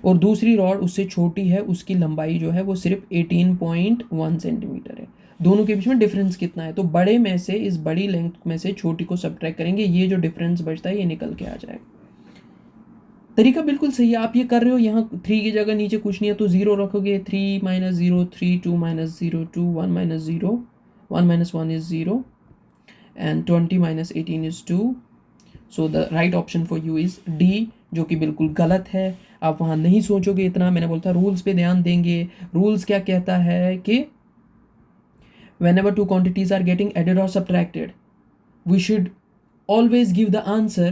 Speaker 1: और दूसरी रॉड उससे छोटी है, उसकी लंबाई जो है वो सिर्फ 18.1 सेंटीमीटर है। दोनों के बीच में डिफरेंस कितना है, तो बड़े में से, इस बड़ी लेंथ में से छोटी को सब्ट्रैक्ट करेंगे, ये जो डिफरेंस बचता है ये निकल के आ जाएगा। तरीका बिल्कुल सही है, आप ये कर रहे हो। यहाँ 3 की जगह नीचे कुछ नहीं है तो 0 रखोगे, 3 - 0 3, 2 - 0 2, 1 - 0 1 - 1 is 0 and 20 - 18 is 2। So the right option for you is D, जो कि बिल्कुल गलत है। आप वहाँ नहीं सोचोगे इतना, मैंने बोलता रूल्स पे ध्यान देंगे। रूल्स क्या कहता है कि whenever two quantities are getting added or subtracted, we should always give the answer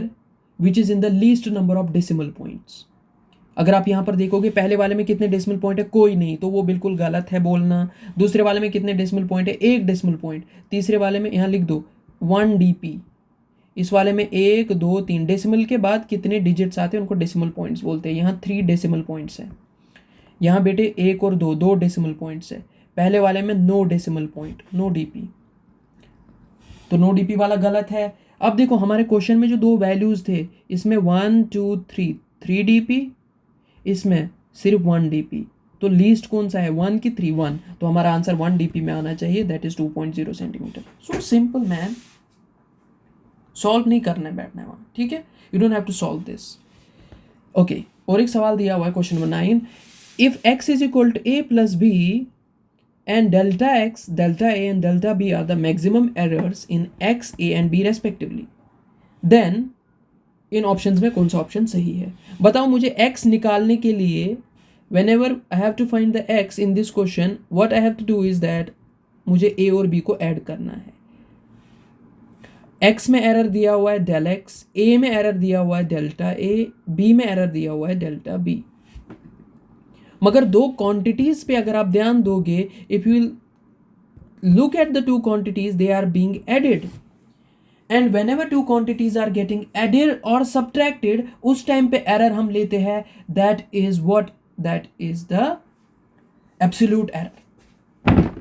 Speaker 1: which is in the least number of decimal points. अगर आप यहाँ पर देखोगे पहले वाले में कितने डेसिमल पॉइंट है, कोई नहीं, तो वो बिल्कुल गलत है बोलना। दूसरे वाले में कितने डेसिमल पॉइंट है, 1 डेसिमल पॉइंट। तीसरे वाले में यहाँ लिख दो 1 dp। इस वाले में 1 2 3 डेसिमल के बाद कितने डिजिट्स आते हैं उनको डेसिमल पॉइंट्स बोलते हैं। यहाँ 3 डेसिमल पॉइंट्स हैं। यहाँ बेटे 1 और 2 डेसिमल पॉइंट्स है। पहले वाले में no decimal point, no DP, तो नो डीपी वाला गलत है। अब देखो हमारे क्वेश्चन में जो 2 वैल्यूज थे, इसमें 1 2 3 डीपी, इसमें सिर्फ 1 डीपी, तो लीस्ट कौन सा है, 1 की 3, 1, तो हमारा आंसर 1 डीपी में आना चाहिए, that is 2.0 centimetre. So simple man, solve नहीं करने बैठना है वहाँ, ठीक है, you don't have to solve this. Okay, और एक सवाल दिया हुआ है question number 9, if x is equal to a plus b and delta x, delta a and delta b are the maximum errors in x, a and b respectively, then in options में कौन सा option सही है। बताओ मुझे x निकालने के लिए, whenever I have to find the x in this question, what I have to do is that मुझे a और b को ऐड करना है। x में एरर दिया हुआ है del x, a में एरर दिया हुआ है डेल्टा a, b में एरर दिया हुआ है डेल्टा b। मगर 2 क्वांटिटीज पे अगर आप ध्यान दोगे, if you look at the 2 quantities, they are being added, and whenever 2 quantities are getting added और सब्ट्रैक्टेड, उस टाइम पे एरर हम लेते हैं, that is what, that is the absolute error.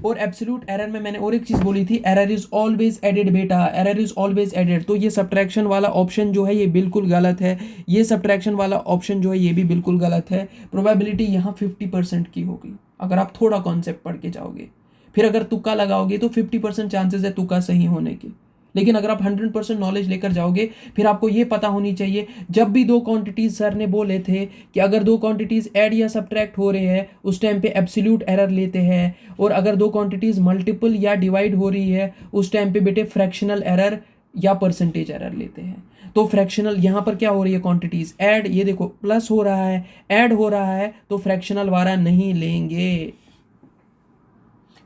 Speaker 1: और एब्सोल्यूट एरर में मैंने और एक चीज बोली थी, एरर इज ऑलवेज एडेड बेटा, एरर इज ऑलवेज एडेड। तो ये सब्ट्रैक्शन वाला ऑप्शन जो है ये बिल्कुल गलत है, ये सब्ट्रैक्शन वाला ऑप्शन जो है ये भी बिल्कुल गलत है। प्रोबेबिलिटी यहाँ 50% की होगी अगर आप थोड़ा कॉन्सेप्ट पढ़ के जाओगे। फिर अगर तुक्का लगाओगे तो 50% चांसेस है तुक्का सही होने के। लेकिन अगर आप 100% नॉलेज लेकर जाओगे, फिर आपको ये पता होनी चाहिए, जब भी 2 क्वांटिटीज सर ने बोले थे कि अगर 2 क्वांटिटीज ऐड या सब्ट्रैक्ट हो रहे हैं उस टाइम पे एब्सोल्यूट एरर लेते हैं, और अगर 2 क्वांटिटीज मल्टीपल या डिवाइड हो रही है उस टाइम पे बेटे फ्रैक्शनल एरर या परसेंटेज एरर लेते हैं। तो फ्रैक्शनल यहाँ पर क्या हो रही है, क्वांटिटीज ऐड, ये देखो प्लस हो रहा है, ऐड हो रहा है, तो फ्रैक्शनल वाला नहीं लेंगे।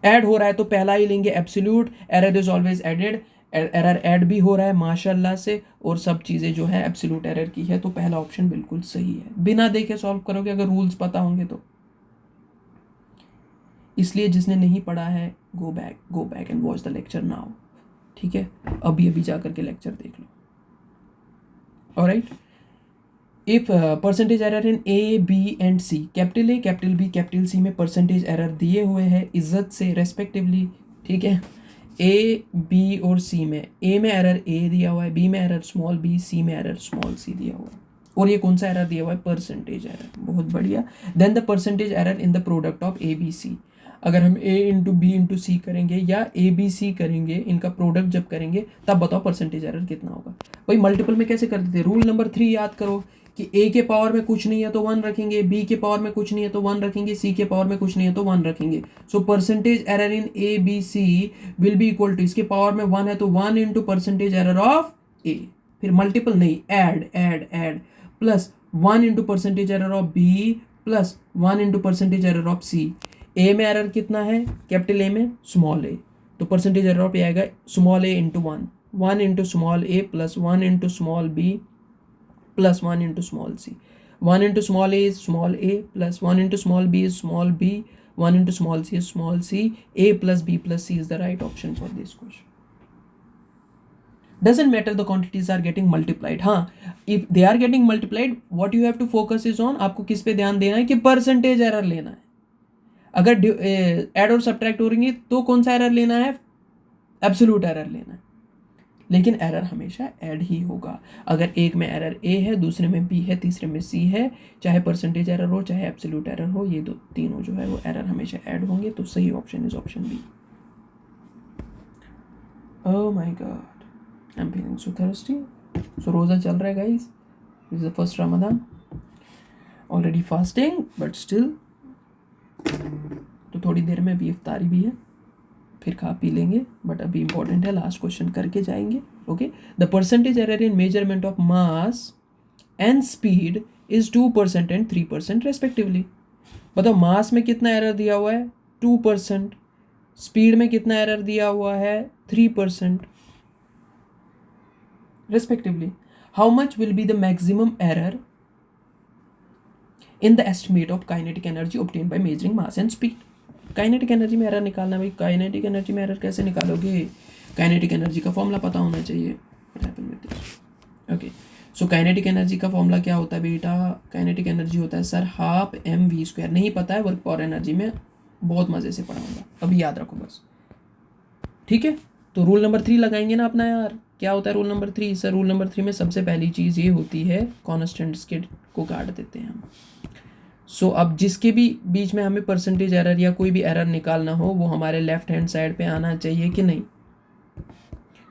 Speaker 1: ऐड हो रहा है तो पहला ही लेंगे absolute, error is always added, error add भी हो रहा है माशाल्लाह से, और सब चीज़ें जो है एब्सोल्यूट एरर की है, तो पहला ऑप्शन बिल्कुल सही है। बिना देखे सॉल्व करोगे अगर रूल्स पता होंगे तो। इसलिए जिसने नहीं पढ़ा है, go back and watch the lecture now, ठीक है, अभी जा करके लेक्चर देख लो। Alright, if percentage error in A B and C, capital A capital B capital C में परसेंटेज एरर दिए हुए हैं इज्जत से रेस्पेक्टिवली, ठीक है। ए बी और सी में, ए में एरर ए दिया हुआ है, बी में एरर स्मॉल बी, सी में एरर स्मॉल सी दिया हुआ है, और ये कौन सा एरर दिया हुआ है, परसेंटेज एरर, बहुत बढ़िया। Then the percentage error in the product of A B C, अगर हम A into B into C करेंगे या ए बी सी करेंगे, इनका प्रोडक्ट जब करेंगे तब बताओ परसेंटेज एरर कितना होगा। भाई मल्टीपल में कैसे करते थे, रूल नंबर 3 याद करो कि ए के पावर में कुछ नहीं है तो 1 रखेंगे, बी के पावर में कुछ नहीं है तो 1 रखेंगे, सी के पावर में कुछ नहीं है तो 1 रखेंगे। So percentage error in A B C will be equal to, इसके पावर में 1 है तो 1 into percentage error of A, फिर मल्टीपल नहीं, add plus 1 into percentage error of B plus 1 into percentage error of C. A में error कितना है, capital A में स्मॉल ए, तो परसेंटेज एरर ऑफ ए आएगा small A into 1 into small A plus 1 into small B plus 1 into small c. 1 into small a is small a plus 1 into small b is small b, 1 into small c is small c. A plus b plus c is the right option for this question. Doesn't matter the quantities are getting multiplied. हाँ, if they are getting multiplied, what you have to focus is on, आपको किस पे ध्यान देना है कि percentage error लेना है। अगर ऐड और सब्ट्रैक्ट हो रही है तो कौन सा एरर लेना है, एब्सोल्यूट एरर लेना है, लेकिन एरर हमेशा ऐड ही होगा। अगर एक में एरर ए है, दूसरे में बी है, तीसरे में सी है, चाहे परसेंटेज एरर हो चाहे एब्सोल्यूट एरर हो, ये तीनों जो है वो एरर हमेशा ऐड होंगे, तो सही option is option B. Oh my God, I am feeling so thirsty. So रोज़ा चल रहा है guys, this is the first Ramzan, already fasting but still, तो थोड़ी देर में अभी इफ्तारी भी है, फिर खा पी लेंगे, बट अभी इंपॉर्टेंट है, लास्ट क्वेश्चन करके जाएंगे। Okay, the percentage error in measurement of mass and speed is 2% and 3% respectively. बताओ मास में कितना एरर दिया हुआ है 2%, स्पीड में कितना एरर दिया हुआ है 3% respectively. How much will be the maximum error in the estimate of kinetic energy obtain by measuring mass and speed. Kinetic energy में एरर निकालना भाई, काइनेटिक एनर्जी में एरर कैसे निकालोगे? काइनेटिक एनर्जी का फॉर्मूला पता होना चाहिए। ओके, सो काइनेटिक एनर्जी का फॉर्मूला क्या होता है बेटा? काइनेटिक एनर्जी होता है सर हाफ mv²। नहीं पता है वर्क पावर एनर्जी में बहुत मज़े से पढ़ाऊंगा, अभी याद रखो बस, ठीक है? तो रूल नंबर 3 लगाएंगे ना अपना यार। क्या होता है rule number 3? Sir rule number 3 में सबसे पहली चीज़ ये होती है कॉन्स्टेंट्स के को काट देते हैं हम। सो अब जिसके भी बीच में हमें परसेंटेज एरर या कोई भी एरर निकालना हो वो हमारे लेफ्ट हैंड साइड पे आना चाहिए कि नहीं?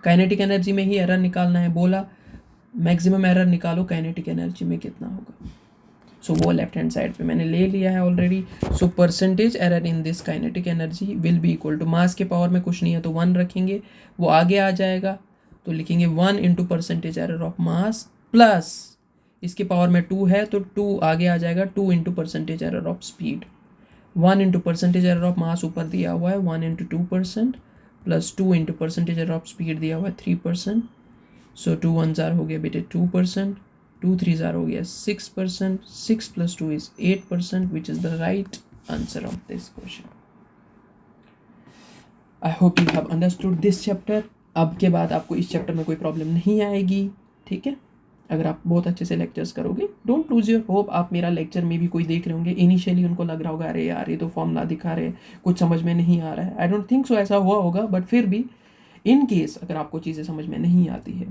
Speaker 1: काइनेटिक एनर्जी में ही एरर निकालना है, बोला मैक्सिमम एरर निकालो काइनेटिक एनर्जी में कितना होगा। सो वो लेफ्ट हैंड साइड पे मैंने ले लिया है already. So percentage error in this kinetic energy will be equal to, mass के पावर में कुछ नहीं है तो 1 रखेंगे, वो आगे आ जाएगा तो लिखेंगे 1 into percentage error of mass plus इसके पावर में 2 है तो 2 आगे आ जाएगा 2 into percentage error of speed. 1 into percentage error of mass ऊपर दिया हुआ है 1 into 2% plus 2 into percentage error of speed दिया हुआ है 3%। सो 2 1 हो गया बेटे 2%, 2 3 हो गया 6%, 6 plus 2 is 8%, which is the right answer of this question. I hope you have understood this chapter. अब के बाद आपको इस चैप्टर में कोई प्रॉब्लम नहीं आएगी, ठीक है? अगर आप बहुत अच्छे से लेक्चर्स करोगे, डोंट लूज योर होप। आप मेरा लेक्चर में भी कोई देख रहे होंगे, इनिशियली उनको लग रहा होगा अरे यार ये तो फॉर्मूला दिखा रहे हैं, कुछ समझ में नहीं आ रहा है। आई डोंट थिंक सो ऐसा हुआ होगा, बट फिर भी इन केस अगर आपको चीज़ें समझ में नहीं आती है,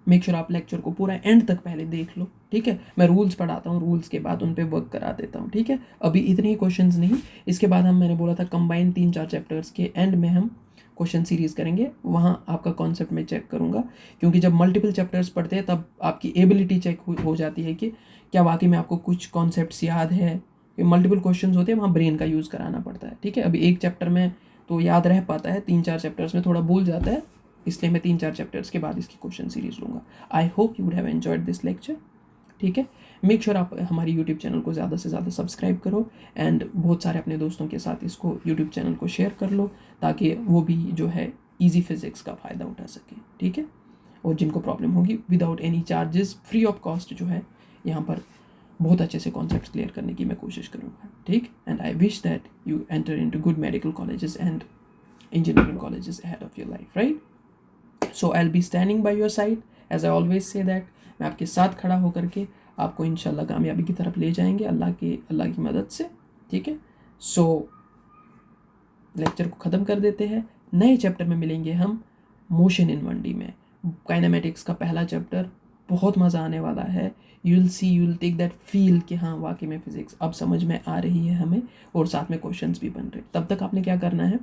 Speaker 1: मेक श्योर आप लेक्चर को पूरा एंड तक पहले देख लो, ठीक है? मैं रूल्स पढ़ाता हूँ, रूल्स के बाद उन पे वर्क करा देता हूँ, ठीक है? अभी इतने ही क्वेश्चंस नहीं, इसके बाद मैंने बोला था कंबाइन 3-4 चैप्टर्स के एंड में हम क्वेश्चन सीरीज़ करेंगे, वहाँ आपका कॉन्सेप्ट मैं चेक करूँगा, क्योंकि जब मल्टीपल चैप्टर्स पढ़ते हैं तब आपकी एबिलिटी चेक हो जाती है कि क्या वाकई में आपको कुछ कॉन्सेप्ट्स याद है। मल्टीपल क्वेश्चंस होते हैं, वहाँ ब्रेन का यूज़ कराना पड़ता है, ठीक है? अभी एक चैप्टर में तो याद रह पाता है, 3-4 चैप्टर्स में थोड़ा भूल जाता है, इसलिए मैं 3-4 चैप्टर्स के बाद इसकी क्वेश्चन सीरीज़ लूँगा। आई hope you would have enjoyed this lecture, ठीक है? मेक श्योर आप हमारी यूट्यूब चैनल को ज़्यादा से ज़्यादा सब्सक्राइब करो एंड बहुत सारे अपने दोस्तों के साथ इसको यूट्यूब चैनल को शेयर कर लो, ताकि वो भी जो है ईजी फिज़िक्स का फ़ायदा उठा सके, ठीक है? और जिनको प्रॉब्लम होगी without any charges, free of cost जो है यहाँ पर बहुत अच्छे से कॉन्सेप्ट क्लियर करने की मैं कोशिश करूँगा, ठीक? And I wish that you enter into good medical colleges and engineering colleges ahead of your life, right? So I'll be standing by your side, as I always say that मैं आपके साथ खड़ा होकर के आपको इंशाल्लाह कामयाबी की तरफ ले जाएंगे अल्लाह की मदद से, ठीक है? सो लेक्चर को ख़त्म कर देते हैं, नए चैप्टर में मिलेंगे हम मोशन इन 1D में। काइनेमेटिक्स का पहला चैप्टर बहुत मज़ा आने वाला है। You will see, you will take that feel कि हाँ वाकई में फ़िज़िक्स अब समझ में आ रही है हमें, और साथ में क्वेश्चंस भी बन रहे। तब तक आपने क्या करना है,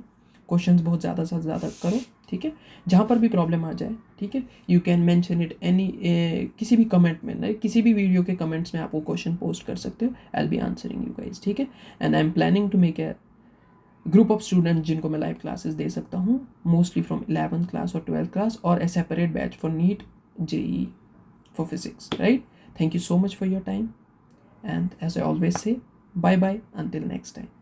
Speaker 1: क्वेश्चंस बहुत ज़्यादा से ज़्यादा करो, ठीक है? जहाँ पर भी प्रॉब्लम आ जाए, ठीक है, you can mention it any किसी भी कमेंट में, किसी भी वीडियो के कमेंट्स में आप वो क्वेश्चन पोस्ट कर सकते हो। I will be answering you guys, ठीक है? And I am planning to make a group of students जिनको मैं लाइव क्लासेस दे सकता हूँ, मोस्टली फ्रॉम 11th क्लास और 12th क्लास, और a separate batch for NEET JEE for physics, right? Thank you so much for your time, and as I always say, bye bye until next time.